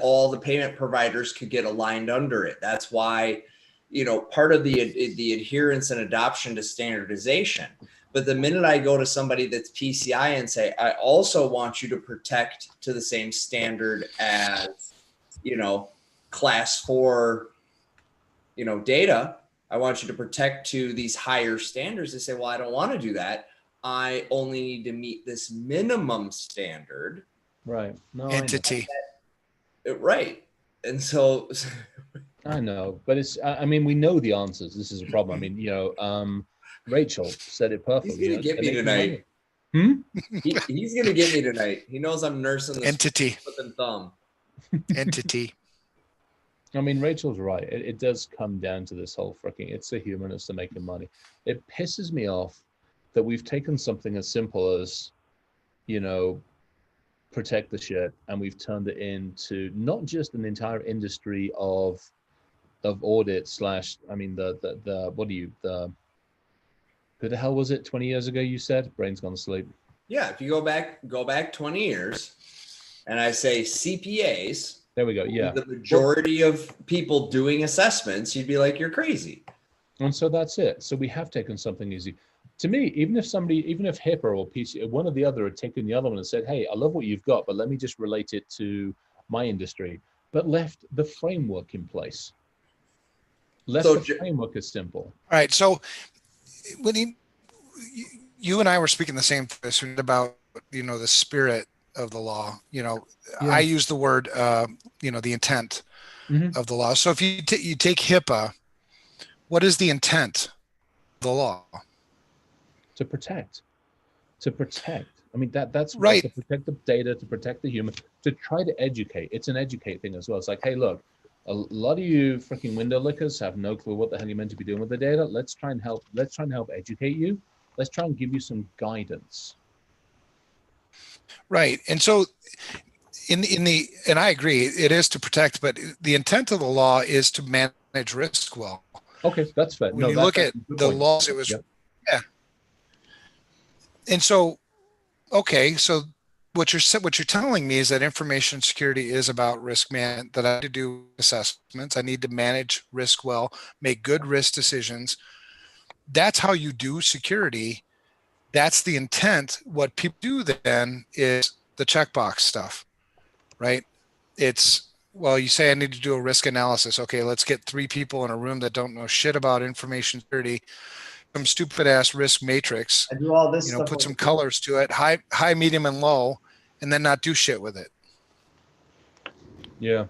all the payment providers could get aligned under it. That's why, you know, part of the adherence and adoption to standardization. But the minute I go to somebody that's PCI and say, I also want you to protect to the same standard as, you know, class 4, you know, data, I want you to protect to these higher standards. They say, well, I don't want to do that. I only need to meet this minimum standard. Right. No, entity. Right. And so I know, but it's, I mean, we know the answers. This is a problem. I mean, you know, Rachel said it perfectly. He's going to get me tonight. He's going to get me tonight. He knows I'm nursing this entity. Foot and thumb. Entity. I mean, Rachel's right. It does come down to this whole freaking, it's a humanist to making money. It pisses me off that we've taken something as simple as, you know, protect the shit, and we've turned it into not just an entire industry of audit slash, I mean, the what do you, who the hell was it 20 years ago you said? Brain's gone to sleep. Yeah, if you go back 20 years and I say CPAs, there we go. Yeah. The majority of people doing assessments, you'd be like, you're crazy. And so that's it. So we have taken something easy. To me, even if HIPAA or PC, one or the other had taken the other one and said, hey, I love what you've got, but let me just relate it to my industry, but left the framework in place. The framework is simple. All right. So when you and I were speaking the same thing about, the spirit of the law, I use the word, the intent of the law. So if you take HIPAA, what is the intent of the law? To protect. I mean, that's right. To protect the data, to protect the human, to try to educate. It's an educate thing as well. It's like, hey, look, a lot of you freaking window lickers have no clue what the hell you're meant to be doing with the data. Let's try and help educate you. Let's try and give you some guidance. Right. And so and I agree, it is to protect, but the intent of the law is to manage risk well. Okay, that's fair. When you look at the laws, it was, yeah. And so, okay, so what you're telling me is that information security is about risk management, that I need to do assessments. I need to manage risk well, make good risk decisions. That's how you do security. That's the intent. What people do then is the checkbox stuff, right? It's, well, you say I need to do a risk analysis. Okay, let's get 3 people in a room that don't know shit about information security, some stupid ass risk matrix. I do all this, put some colors to it, high, medium, and low, and then not do shit with it. Yeah.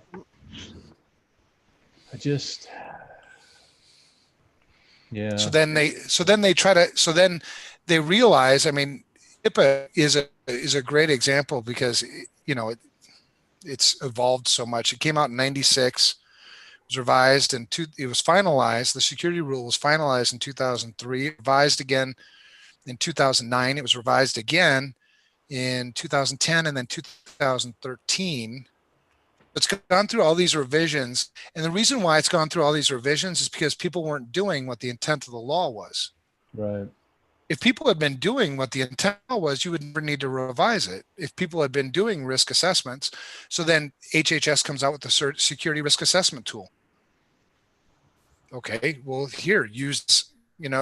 So then they realize, I mean, HIPAA is a great example because, it's evolved so much. It came out in 96, was revised and it was finalized. The security rule was finalized in 2003, revised again in 2009. It was revised again in 2010 and then 2013. It's gone through all these revisions. And the reason why it's gone through all these revisions is because people weren't doing what the intent of the law was. Right. If people had been doing what the intent was, you would never need to revise it. If people had been doing risk assessments, so then HHS comes out with the security risk assessment tool. Okay, well, here, use,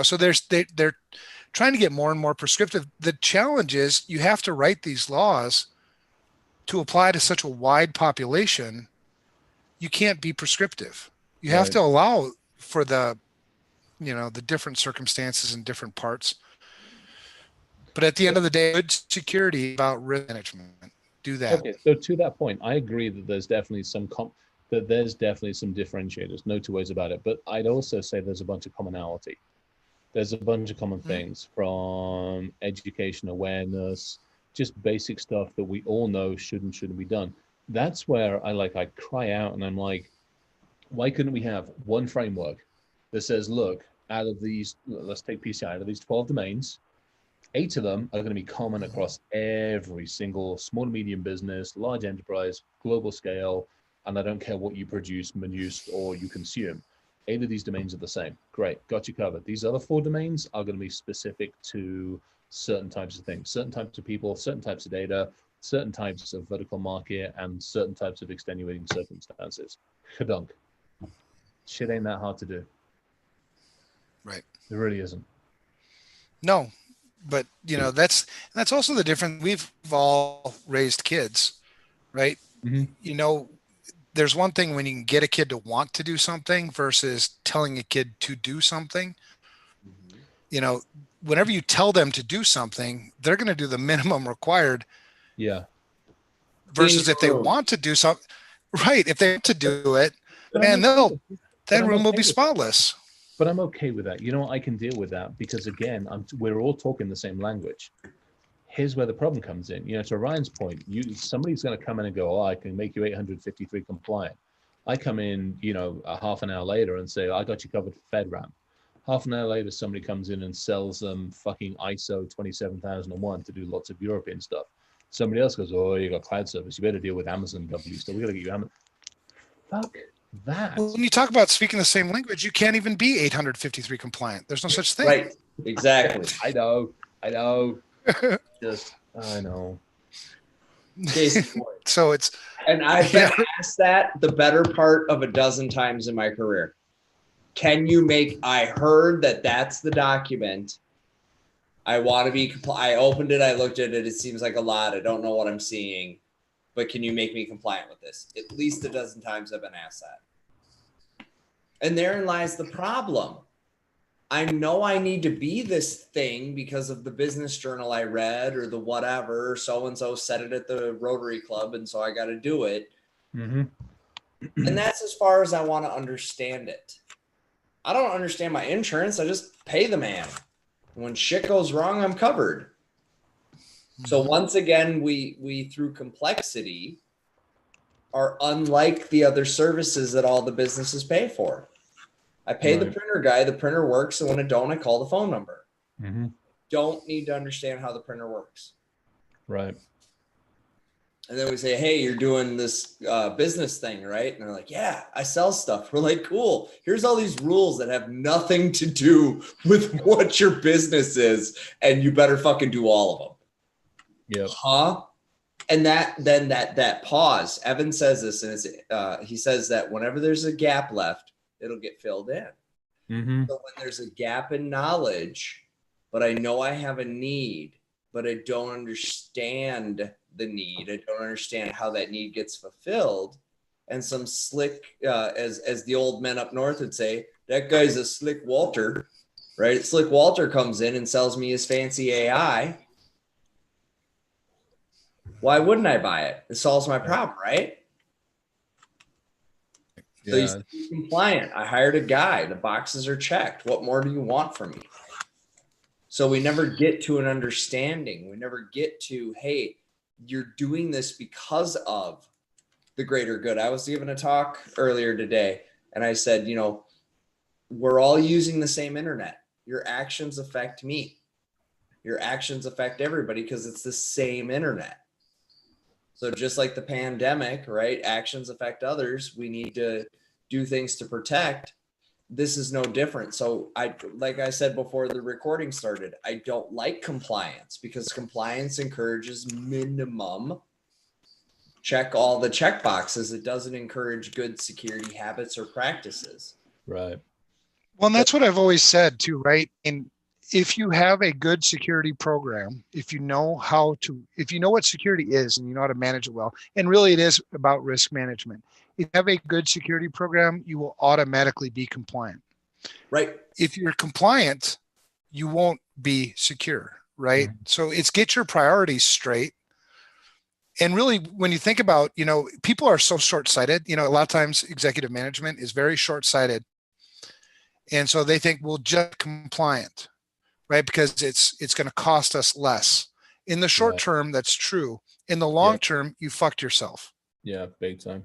so they're trying to get more and more prescriptive. The challenge is you have to write these laws to apply to such a wide population. You can't be prescriptive. You have to allow for the different circumstances in different parts. But at the end of the day, good security about risk management. Do that. Okay, so to that point, I agree that there's definitely some differentiators, no two ways about it. But I'd also say there's a bunch of commonality. There's a bunch of common things, from education, awareness, just basic stuff that we all know shouldn't be done. That's where I cry out and I'm like, why couldn't we have one framework that says, look, out of these, let's take PCI, out of these 12 domains, 8 of them are going to be common across every single small and medium business, large enterprise, global scale, and I don't care what you produce, or you consume. 8 of these domains are the same. Great, got you covered. These other 4 domains are going to be specific to certain types of things, certain types of people, certain types of data, certain types of vertical market, and certain types of extenuating circumstances. Khadunk. Shit ain't that hard to do. Right. It really isn't. No, but that's also the difference. We've all raised kids, right? Mm-hmm. There's one thing when you can get a kid to want to do something versus telling a kid to do something. Mm-hmm. Whenever you tell them to do something, they're going to do the minimum required. Yeah. Versus if they want to do something, right? If they want to do it, man, that room will be spotless. But I'm okay with that. I can deal with that because, again, we're all talking the same language. Here's where the problem comes in. To Ryan's point, somebody's going to come in and go, I can make you 853 compliant. I come in, a half an hour later and say, I got you covered for FedRAMP. Half an hour later, somebody comes in and sells them fucking ISO 27001 to do lots of European stuff. Somebody else goes, oh, you got cloud service. You better deal with Amazon W. So we got to get you Amazon. Fuck that. Well, when you talk about speaking the same language, you can't even be 853 compliant. There's no such thing. Right. Exactly. I know. Just, I know. So it's, and I've been asked that the better part of a dozen times in my career. Can you make, I heard that that's the document. I want to be, I opened it, I looked at it. It seems like a lot. I don't know what I'm seeing, but can you make me compliant with this? At least a dozen times I've been asked that. And therein lies the problem. I know I need to be this thing because of the business journal I read or the whatever, so-and-so said it at the Rotary Club. And so I got to do it. Mm-hmm. And that's as far as I want to understand it. I don't understand my insurance. I just pay the man. When shit goes wrong, I'm covered. So once again, we through complexity are unlike the other services that all the businesses pay for. I pay the printer guy, the printer works, and when it don't, I call the phone number. Mm-hmm. Don't need to understand how the printer works. Right. And then we say, hey, you're doing this business thing, right? And they're like, yeah, I sell stuff. We're like, cool. Here's all these rules that have nothing to do with what your business is. And you better fucking do all of them. Yeah. Huh? And that pause, Evan says this, and it's, he says that whenever there's a gap left, it'll get filled in. Mm-hmm. So when there's a gap in knowledge, but I know I have a need, but I don't understand the need. I don't understand how that need gets fulfilled. And some slick, as the old men up north would say, that guy's a slick Walter, right? Slick Walter comes in and sells me his fancy AI. Why wouldn't I buy it? It solves my problem, right? Yeah. So he's compliant. I hired a guy. The boxes are checked. What more do you want from me? So we never get to an understanding. We never get to, hey, you're doing this because of the greater good. I was giving a talk earlier today, and I said, you know, we're all using the same internet. Your actions affect me. Your actions affect everybody because it's the same internet. So just like the pandemic, right? Actions affect others. We need to do things to protect. This is no different. So like I said before the recording started, I don't like compliance because compliance encourages minimum. Check all the check boxes. It doesn't encourage good security habits or practices. Right. well, and that's what I've always said too, right? And if you have a good security program, if you know what security is and you know how to manage it well, and really it is about risk management. If you have a good security program, you will automatically be compliant. Right. If you're compliant, you won't be secure, right? Mm-hmm. So it's get your priorities straight. And really, when you think about, you know, people are so short-sighted, you know, a lot of times executive management is very short-sighted. And so they think we'll just compliant, right? Because it's going to cost us less. In the short term, that's true. In the long term, you fucked yourself. Yeah, big time.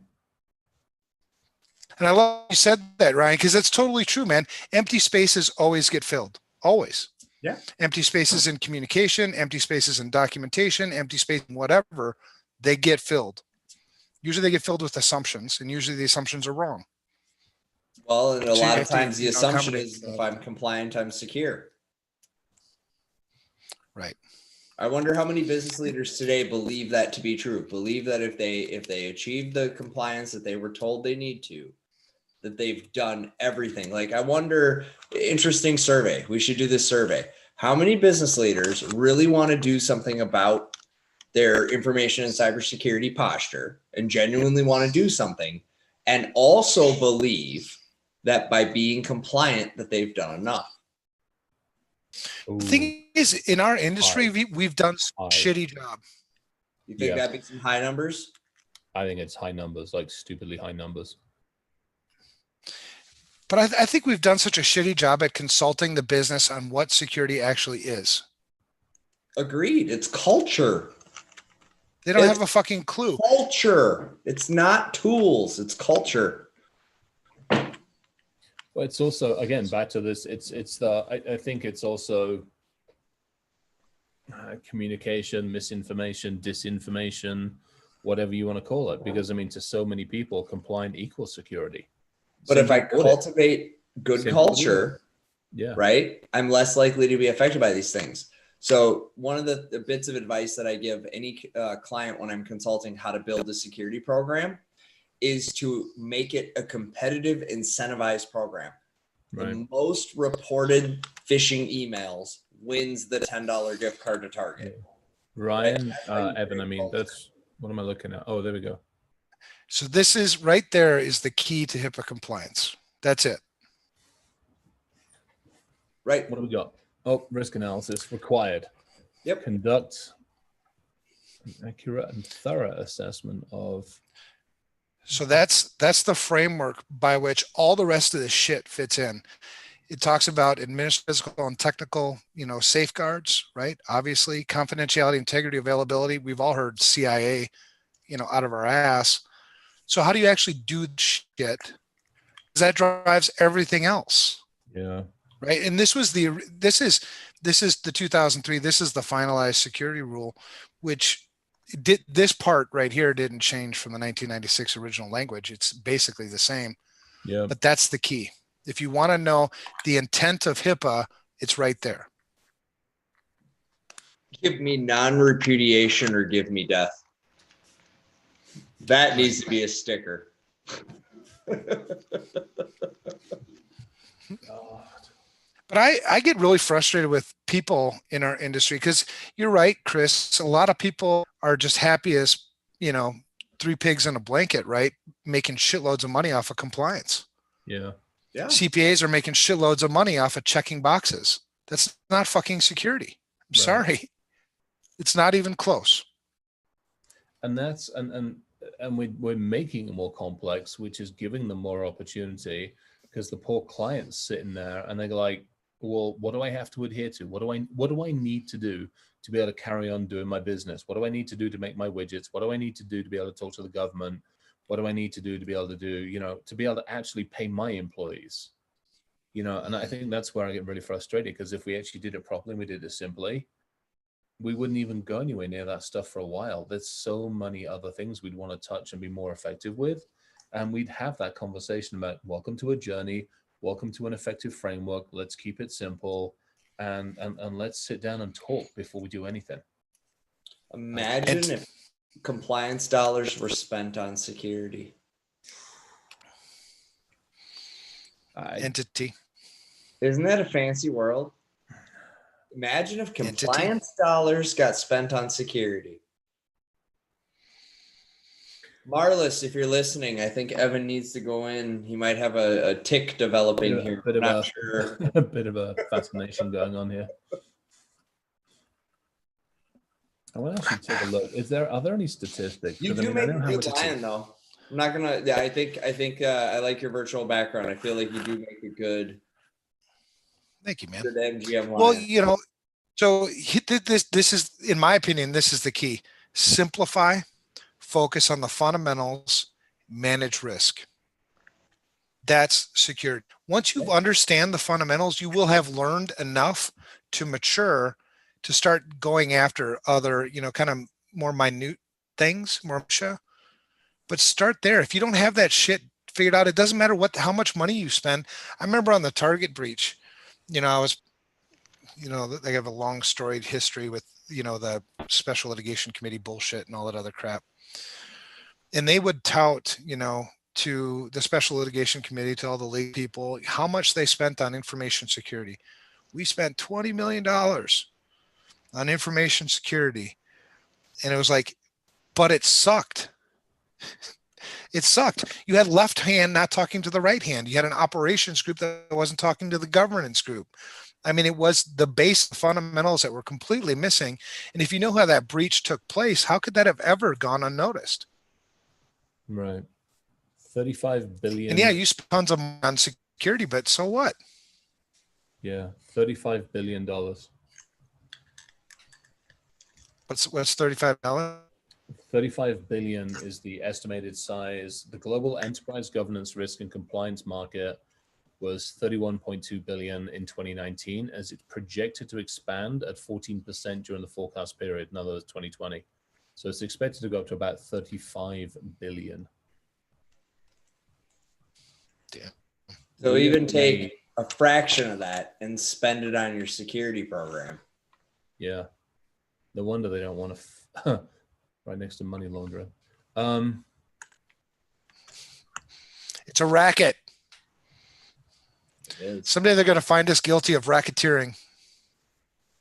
And I love you said that, Ryan, because that's totally true, man. Empty spaces always get filled. Always. Yeah. Empty spaces in communication, empty spaces in documentation, empty space in whatever, they get filled. Usually they get filled with assumptions, and usually the assumptions are wrong. Well, and a lot of times the assumption is if I'm compliant, I'm secure. Right. I wonder how many business leaders today believe that to be true. Believe that if they achieve the compliance that they were told they need to, that they've done everything. Like, I wonder, interesting survey. We should do this survey. How many business leaders really want to do something about their information and cybersecurity posture and genuinely want to do something, and also believe that by being compliant that they've done enough? Ooh. The thing is, in our industry, we've done a shitty job. You think that'd be some high numbers? I think it's high numbers, like stupidly high numbers. But I think we've done such a shitty job at consulting the business on what security actually is. Agreed. It's culture. They don't have a fucking clue. Culture. It's not tools. It's culture. Well, it's also, again, back to this. I think it's also communication, misinformation, disinformation, whatever you want to call it. Because I mean, to so many people, compliant equals security. But if I Simple audit. cultivate good Simple culture, yeah, right, I'm less likely to be affected by these things. So one of the bits of advice that I give any client when I'm consulting how to build a security program is to make it a competitive, incentivized program. Right. The most reported phishing emails wins the $10 gift card to Target. Yeah. Ryan, Evan, I mean, that's, what am I looking at? Oh, there we go. So this is right there is the key to HIPAA compliance. That's it. Right. What do we got? Oh, risk analysis required. Yep. Conduct an accurate and thorough assessment of. So that's the framework by which all the rest of this shit fits in. It talks about administrative, physical, and technical, safeguards, right? Obviously, confidentiality, integrity, availability. We've all heard CIA, out of our ass. So how do you actually do shit? Because that drives everything else. Yeah. Right. And this is the 2003. This is the finalized security rule, which did this part right here didn't change from the 1996 original language. It's basically the same. Yeah. But that's the key. If you want to know the intent of HIPAA, it's right there. Give me non-repudiation or give me death. That needs to be a sticker. But I get really frustrated with people in our industry because you're right, Chris. A lot of people are just happy as, three pigs in a blanket, right? Making shitloads of money off of compliance. Yeah. Yeah. CPAs are making shitloads of money off of checking boxes. That's not fucking security. I'm sorry. It's not even close. And that's, and we're making it more complex, which is giving them more opportunity, because the poor client's sitting there and they're like, well, what do I have to adhere to? What do I need to do to be able to carry on doing my business? What do I need to do to make my widgets? What do I need to do to be able to talk to the government? What do I need to do to be able to do, to be able to actually pay my employees? And I think that's where I get really frustrated, because if we actually did it properly and we did it simply, we wouldn't even go anywhere near that stuff for a while. There's so many other things we'd want to touch and be more effective with. And we'd have that conversation about, welcome to a journey, welcome to an effective framework. Let's keep it simple, and let's sit down and talk before we do anything. Imagine if compliance dollars were spent on security. Entity. Isn't that a fancy world? Imagine if compliance dollars got spent on security. Marlis, if you're listening, I think Evan needs to go in. He might have a tick developing here. I'm not sure. A bit of a fascination going on here. I want to actually take a look. Are there any statistics? You do make a good lion, though. I'm not gonna. Yeah, I think I like your virtual background. I feel like you do make a good. Thank you, man. Good MGM lion. Well, so this is, in my opinion, this is the key. Simplify, focus on the fundamentals, manage risk. That's security. Once you understand the fundamentals, you will have learned enough to mature to start going after other, kind of more minute things, more minutia. But start there. If you don't have that shit figured out, it doesn't matter how much money you spend. I remember on the Target breach, I was, they have a long storied history with, the special litigation committee bullshit and all that other crap. And they would tout, to the special litigation committee, to all the legal people, how much they spent on information security. We spent $20 million on information security. And it was like, but it sucked. It sucked. You had left hand not talking to the right hand. You had an operations group that wasn't talking to the governance group. I mean, it was the base fundamentals that were completely missing. And if you know how that breach took place, how could that have ever gone unnoticed? Right. 35 billion. And yeah, you spend tons of money on security, but so what? Yeah, $35 billion. What's $35? 35 billion is the estimated size. The global enterprise governance risk and compliance market was 31.2 billion in 2019, as it's projected to expand at 14% during the forecast period, in other words, 2020. So it's expected to go up to about 35 billion. Yeah. So even take a fraction of that and spend it on your security program. Yeah. No wonder they don't want to, right next to money laundering. It's a racket. It is. Someday they're going to find us guilty of racketeering.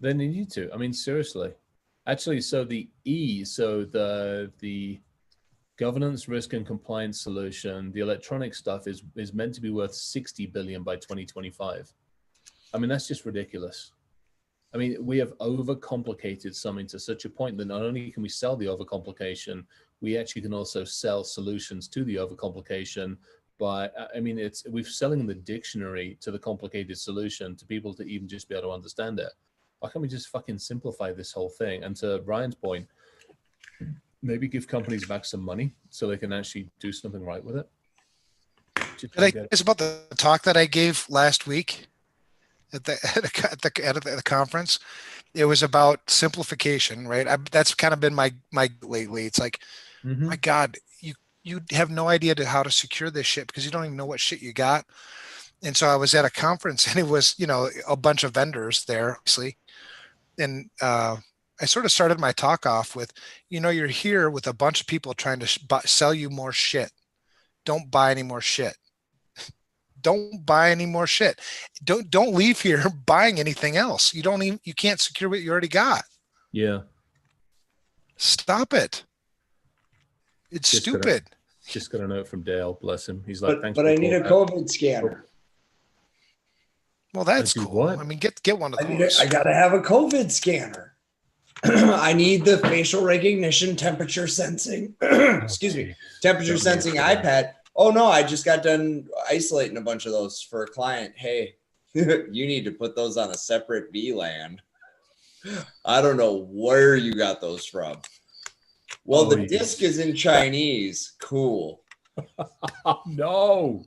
Then they need to. I mean, seriously. Actually, so the governance, risk, and compliance solution, the electronic stuff is meant to be worth 60 billion by 2025. I mean, that's just ridiculous. I mean, we have overcomplicated something to such a point that not only can we sell the overcomplication, we actually can also sell solutions to the overcomplication. But I mean, we're selling the dictionary to the complicated solution to people to even just be able to understand it. Why can't we just fucking simplify this whole thing? And to Ryan's point, maybe give companies back some money so they can actually do something right with it. It's about the talk that I gave last week at the conference. It was about simplification, right? That's kind of been my lately. It's like, my God, you have no idea how to secure this shit because you don't even know what shit you got. And so I was at a conference and it was, a bunch of vendors there, obviously. And I sort of started my talk off with, you're here with a bunch of people trying to sell you more shit. Don't buy any more shit. Don't buy any more shit. Don't leave here buying anything else. You can't secure what you already got. Yeah. Stop it. It's stupid. Just got a note from Dale, bless him. He's like, thanks. But I need a COVID scanner. Well, that's cool. What? I mean, get one of those. I gotta have a COVID scanner. I need the facial recognition, temperature sensing. Excuse me, temperature sensing iPad. Oh no, I just got done isolating a bunch of those for a client. Hey, you need to put those on a separate VLAN. I don't know where you got those from. Well, the disc is in Chinese. Cool. No.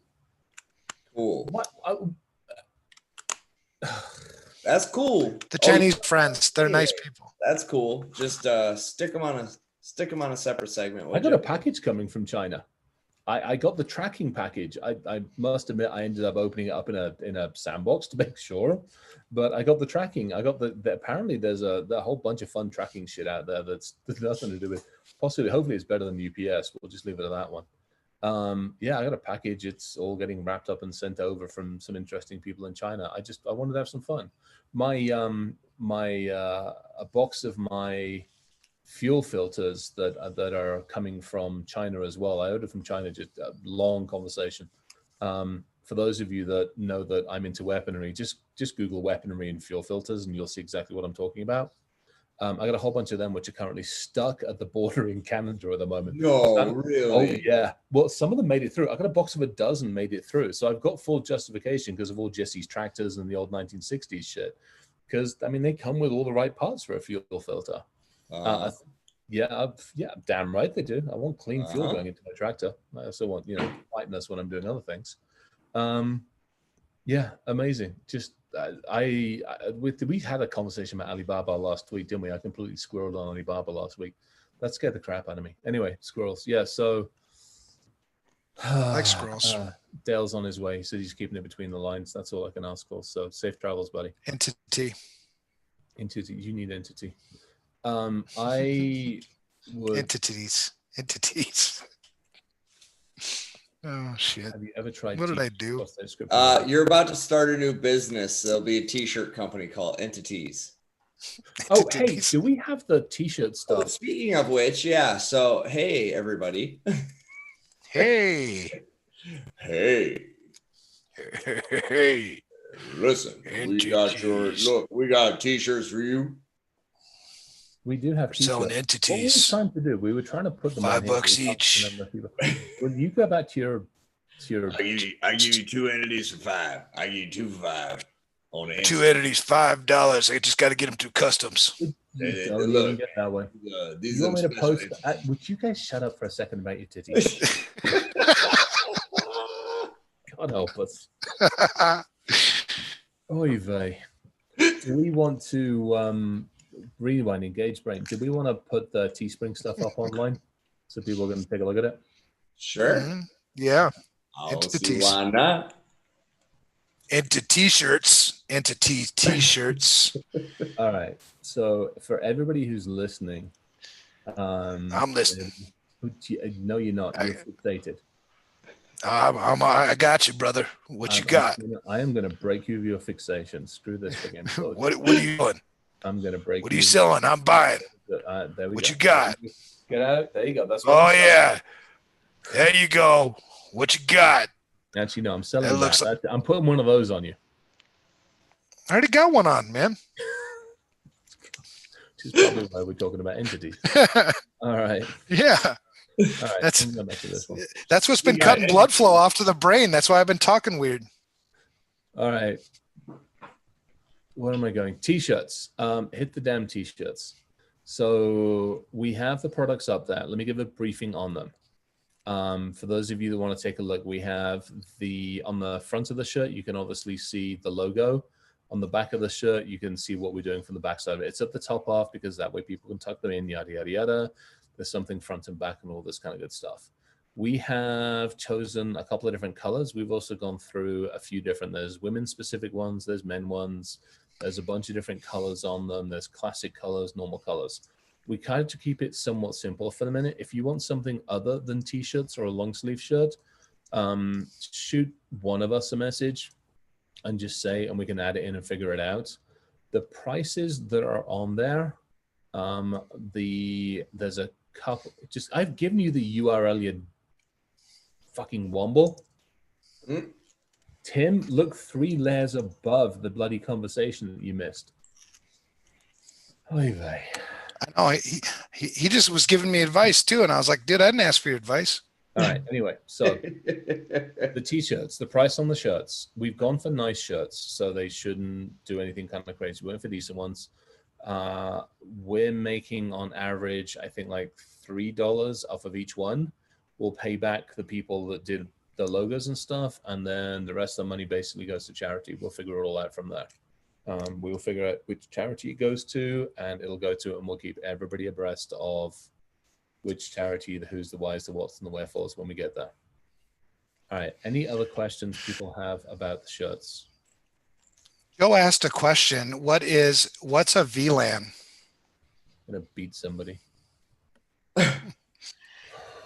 Cool. What? That's cool. The Chinese friends, they're nice people. That's cool. Just stick them on a separate segment. I got a package coming from China. I got the tracking package. I must admit I ended up opening it up in a sandbox to make sure, but I got the tracking. I got the apparently there's a whole bunch of fun tracking shit out there that's nothing to do with hopefully it's better than UPS. We'll just leave it at that one. Yeah, I got a package. It's all getting wrapped up and sent over from some interesting people in China. I wanted to have some fun. A box of my fuel filters that are coming from China as well. I ordered from China, just a long conversation. For those of you that know that I'm into weaponry, just Google weaponry and fuel filters and you'll see exactly what I'm talking about. I got a whole bunch of them which are currently stuck at the border in Canada at the moment. No, really? Oh yeah. Well, some of them made it through. I got a box of a dozen made it through. So I've got full justification because of all Jesse's tractors and the old 1960s shit. Because I mean, they come with all the right parts for a fuel filter. Yeah, damn right they do. I want clean fuel going into my tractor. I also want, lightness when I'm doing other things. Yeah, amazing. Just we had a conversation about Alibaba last week, didn't we? I completely squirreled on Alibaba last week. That scared the crap out of me. Anyway, squirrels. Yeah, so like squirrels. Dale's on his way. He said he's keeping it between the lines. That's all I can ask for. So safe travels, buddy. Entity. You need entity. I would entities. Oh shit! Have you ever tried? What did I do? You're about to start a new business. There'll be a T-shirt company called Entities. Oh, hey, do we have the T-shirt stuff? Oh, speaking of which, yeah. So, hey, everybody. Hey. Listen, we got T-shirts for you. We do have selling entities. What were we trying to do? We were trying to put them $5 each. When you go back to your I give you 2 entities for $5. I give you 2 for $5. On the 2 entities, $5. I just got to get them through customs. Look, get that way. These you want me to post? Would you guys shut up for a second about your titties? God help us. Oy vey. Do we want to rewind, engage brain? Do we want to put the Teespring stuff up online so people can take a look at it? Sure. Mm-hmm. Yeah. I'll see Entities. why not. Into t-shirts. Entity t-shirts. All right. So for everybody who's listening, I'm listening. No, you're not. You're fixated. I got you, brother. What you got? I am going to break you of your fixation. Screw this again. What are you doing? I'm going to break. What are you selling? I'm buying. There we What go. you got? Get out. There you go. That's what yeah. There you go. What you got? Actually, no, I'm selling that. Looks like... I'm putting one of those on you. I already got one on, man. Which is probably why we're talking about entities. All right. Yeah. All right. That's what's been cutting blood flow off to the brain. That's why I've been talking weird. All right. Where am I going? T-shirts. Hit the damn T-shirts. So we have the products up there. Let me give a briefing on them. For those of you that want to take a look, we have on the front of the shirt, you can obviously see the logo. On the back of the shirt, you can see what we're doing from the back side of it. It's at the top off because that way people can tuck them in, yada, yada, yada. There's something front and back and all this kind of good stuff. We have chosen a couple of different colors. We've also gone through a few different, there's women specific ones, there's men ones. There's a bunch of different colors on them. There's classic colors, normal colors. We kind of keep it somewhat simple for the minute. If you want something other than T-shirts or a long sleeve shirt, shoot one of us a message and just say, and we can add it in and figure it out. The prices that are on there, there's a couple, I've given you the URL, you fucking womble. Tim, look 3 layers above the bloody conversation that you missed. Oy vey. I know he just was giving me advice too, and I was like, dude, I didn't ask for your advice. All right. Anyway, so the T-shirts, the price on the shirts, we've gone for nice shirts, so they shouldn't do anything kind of crazy. We went for decent ones. We're making on average, I think, like $3 off of each one. We'll pay back the people that did the logos and stuff, and then the rest of the money basically goes to charity. We'll figure it all out from there. We'll figure out which charity it goes to, and it'll go to, and we'll keep everybody abreast of which charity, the who's, the whys, the what's, and the wherefores when we get there. All right. Any other questions people have about the shirts? Joe asked a question. What's a VLAN? I'm gonna beat somebody.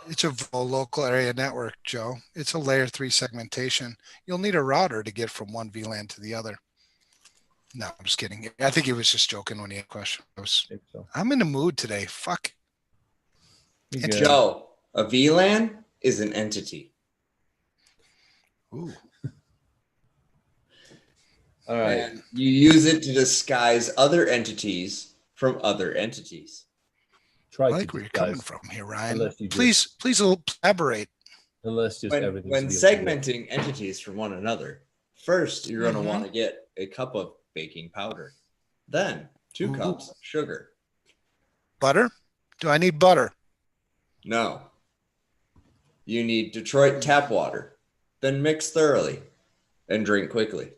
It's a local area network, Joe. It's a layer 3 segmentation. You'll need a router to get from one VLAN to the other. No, I'm just kidding. I think he was just joking when he had a question. I'm in the mood today. Fuck. Joe, a VLAN is an entity. Ooh. All right. And you use it to disguise other entities from other entities. I like where you're coming from here, Ryan. Please elaborate. Unless just when segmenting entities from one another, first you're going to want to get a cup of baking powder, then 2 cups of sugar. Butter? Do I need butter? No. You need Detroit tap water, then mix thoroughly and drink quickly.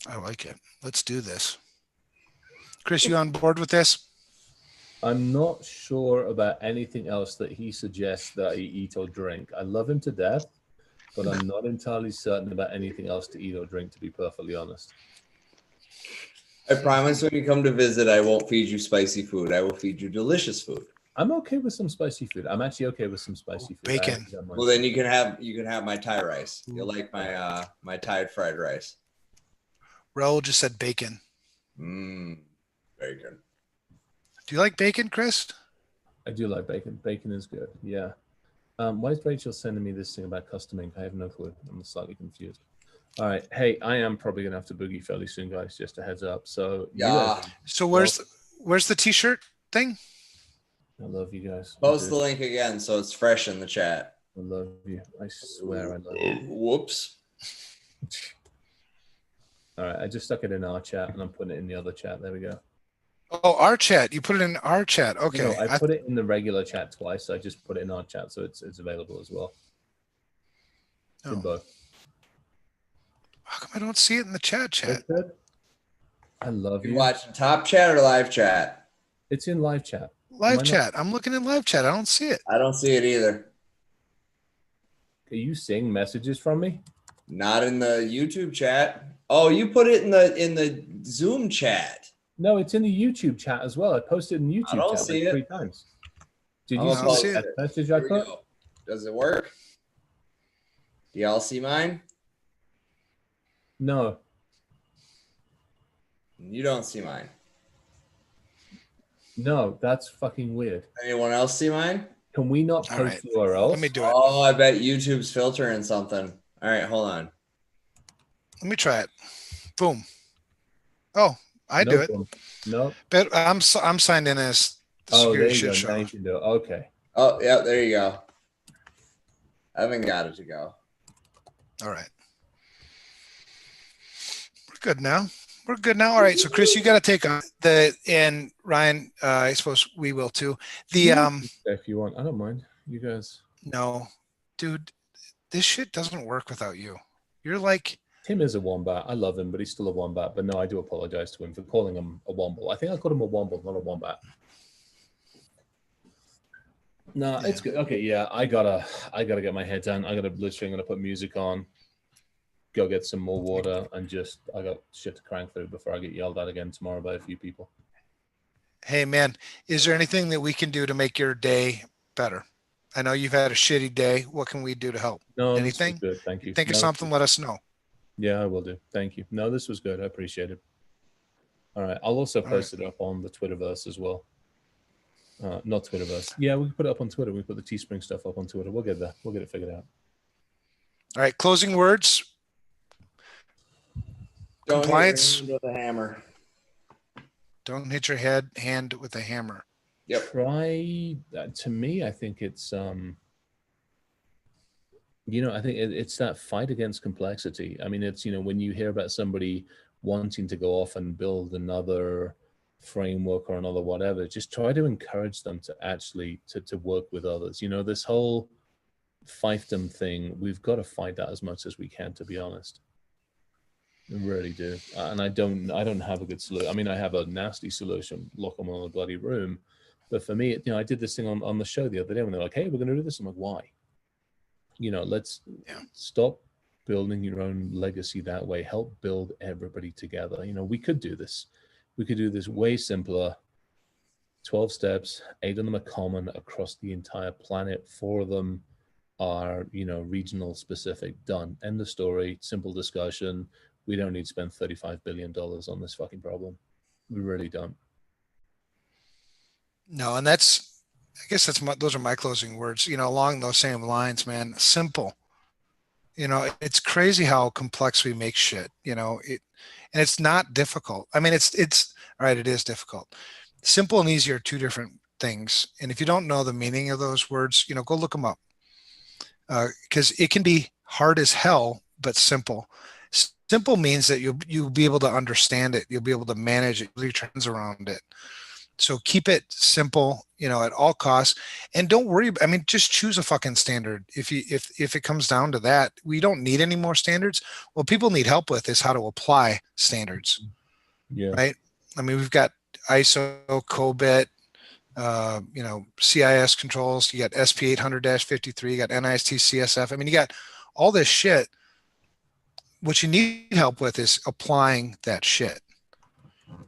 I like it. Let's do this. Chris, you on board with this? I'm not sure about anything else that he suggests that I eat or drink. I love him to death, but I'm not entirely certain about anything else to eat or drink, to be perfectly honest. I promise when you come to visit, I won't feed you spicy food. I will feed you delicious food. I'm okay with some spicy food. I'm actually okay with some spicy food. Bacon. Well, then you can have my Thai rice. You'll like my my Thai fried rice. Raul just said bacon. Bacon. Do you like bacon, Chris? I do like bacon. Bacon is good. Yeah. Why is Rachel sending me this thing about custom ink? I have no clue. I'm slightly confused. All right. Hey, I am probably gonna have to boogie fairly soon, guys. Just a heads up. So yeah. So where's the T-shirt thing? I love you guys. Post the link again so it's fresh in the chat. I love you. I swear I love you. Whoops. All right. I just stuck it in our chat and I'm putting it in the other chat. There we go. Oh, our chat. You put it in our chat. Okay. No, I put it in the regular chat twice. I just put it in our chat so it's available as well. It's in both. How come I don't see it in the chat? I love you. You watching top chat or live chat? It's in live chat. Live chat. I'm looking in live chat. I don't see it. I don't see it either. Are you seeing messages from me? Not in the YouTube chat. Oh, you put it in the Zoom chat. No, it's in the YouTube chat as well. I posted in the YouTube I don't chat see like it. 3 times. Did I'm you gonna see post that it. message I Here we put? go. Does it work? Do y'all see mine? No. You don't see mine. No, that's fucking weird. Anyone else see mine? Can we not All post right. URLs? Let me do it. Oh, I bet YouTube's filtering something. All right, hold on. Let me try it. Boom. Oh, I do it. No. But I'm signed in as the There security you shit go. show. Now you can do it. Okay. Oh, yeah, there you go. I haven't got it to go. All right. We're good now. We're good now. All right. So Chris, you got to take and Ryan, I suppose we will too. If you want, I don't mind. You guys. No, dude, this shit doesn't work without you. You're like. Tim is a wombat. I love him, but he's still a wombat. But no, I do apologize to him for calling him a womble. I think I called him a womble, not a wombat. No, it's good. Okay, yeah, I gotta get my head down. I'm gonna put music on, go get some more water, and I got shit to crank through before I get yelled at again tomorrow by a few people. Hey man, is there anything that we can do to make your day better? I know you've had a shitty day. What can we do to help? No, anything? Good, thank you. Think of something, let us know. Yeah, I will do. Thank you. No, this was good. I appreciate it. All right. I'll also post it up on the Twitterverse as well. Not Twitterverse. Yeah, we can put it up on Twitter. We put the Teespring stuff up on Twitter. We'll get there. We'll get it figured out. All right. Closing words. Compliance. Don't hit your hand with a hammer. Don't hit your hand with a hammer. Yep. Try to me, I think it's I think it's that fight against complexity. I mean, it's, when you hear about somebody wanting to go off and build another framework or another whatever, just try to encourage them to actually to work with others. This whole fiefdom thing, we've got to fight that as much as we can, to be honest. I really do. And I don't have a good solution. I mean, I have a nasty solution, lock them in a bloody room. But for me, I did this thing on the show the other day when they're like, hey, we're going to do this. I'm like, why? Let's stop building your own legacy that way. Help build everybody together. We could do this. We could do this way simpler. 12 steps, 8 of them are common across the entire planet. 4 of them are, regional specific. Done. End of story. Simple discussion. We don't need to spend $35 billion on this fucking problem. We really don't. No, and I guess those are my closing words, along those same lines, man. Simple. It's crazy how complex we make shit, and it's not difficult. I mean, it's all right. It is difficult. Simple and easy are 2 different things. And if you don't know the meaning of those words, go look them up. Because it can be hard as hell, but simple. Simple means that you'll be able to understand it. You'll be able to manage it, your trends around it. So keep it simple, at all costs, and don't worry. I mean, just choose a fucking standard. If it comes down to that, we don't need any more standards. What people need help with is how to apply standards. Yeah. Right. I mean, we've got ISO, COBIT, CIS controls. You got SP 800-53. You got NIST CSF. I mean, you got all this shit. What you need help with is applying that shit.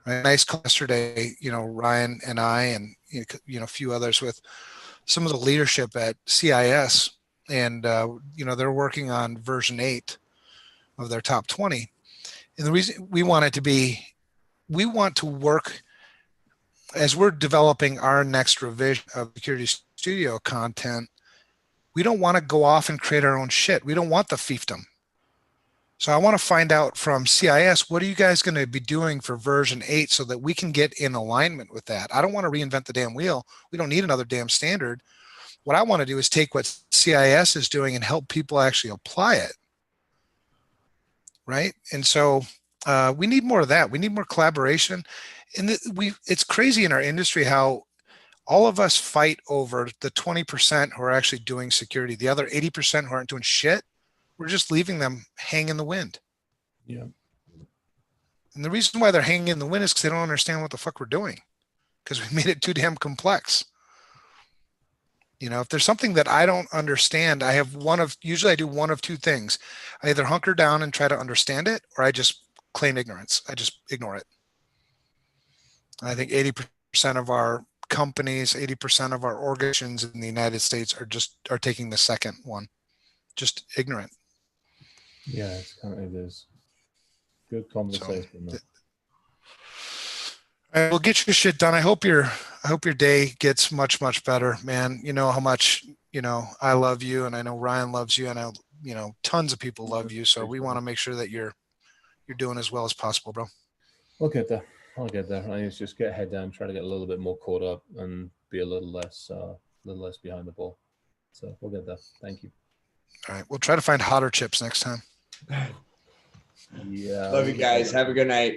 Right? Nice call yesterday, Ryan and I and a few others with some of the leadership at CIS, and they're working on version 8 of their top 20. And the reason we want to work as we're developing our next revision of Security Studio content. We don't want to go off and create our own shit. We don't want the fiefdom. So I want to find out from CIS, what are you guys going to be doing for version 8 so that we can get in alignment with that? I don't want to reinvent the damn wheel. We don't need another damn standard. What I want to do is take what CIS is doing and help people actually apply it. Right? And so we need more of that. We need more collaboration. And it's crazy in our industry how all of us fight over the 20% who are actually doing security. The other 80% who aren't doing shit, We're just leaving them hang in the wind. Yeah. And the reason why they're hanging in the wind is because they don't understand what the fuck we're doing, because we made it too damn complex. You know, if there's something that I don't understand, usually I do one of two things. I either hunker down and try to understand it, or I just claim ignorance. I just ignore it. And I think 80% of our companies, 80% of our organizations in the United States are taking the second one, just ignorant. Yeah, it is. Good conversation. So, all right, well, get your shit done. I hope your day gets much, much better, man. You know how much, I love you, and I know Ryan loves you, and tons of people love you. So we want to make sure that you're doing as well as possible, bro. I'll get there. I need to just get head down, try to get a little bit more caught up and be a little less behind the ball. So we'll get there. Thank you. All right. We'll try to find hotter chips next time. Yeah. Love you guys. Have a good night.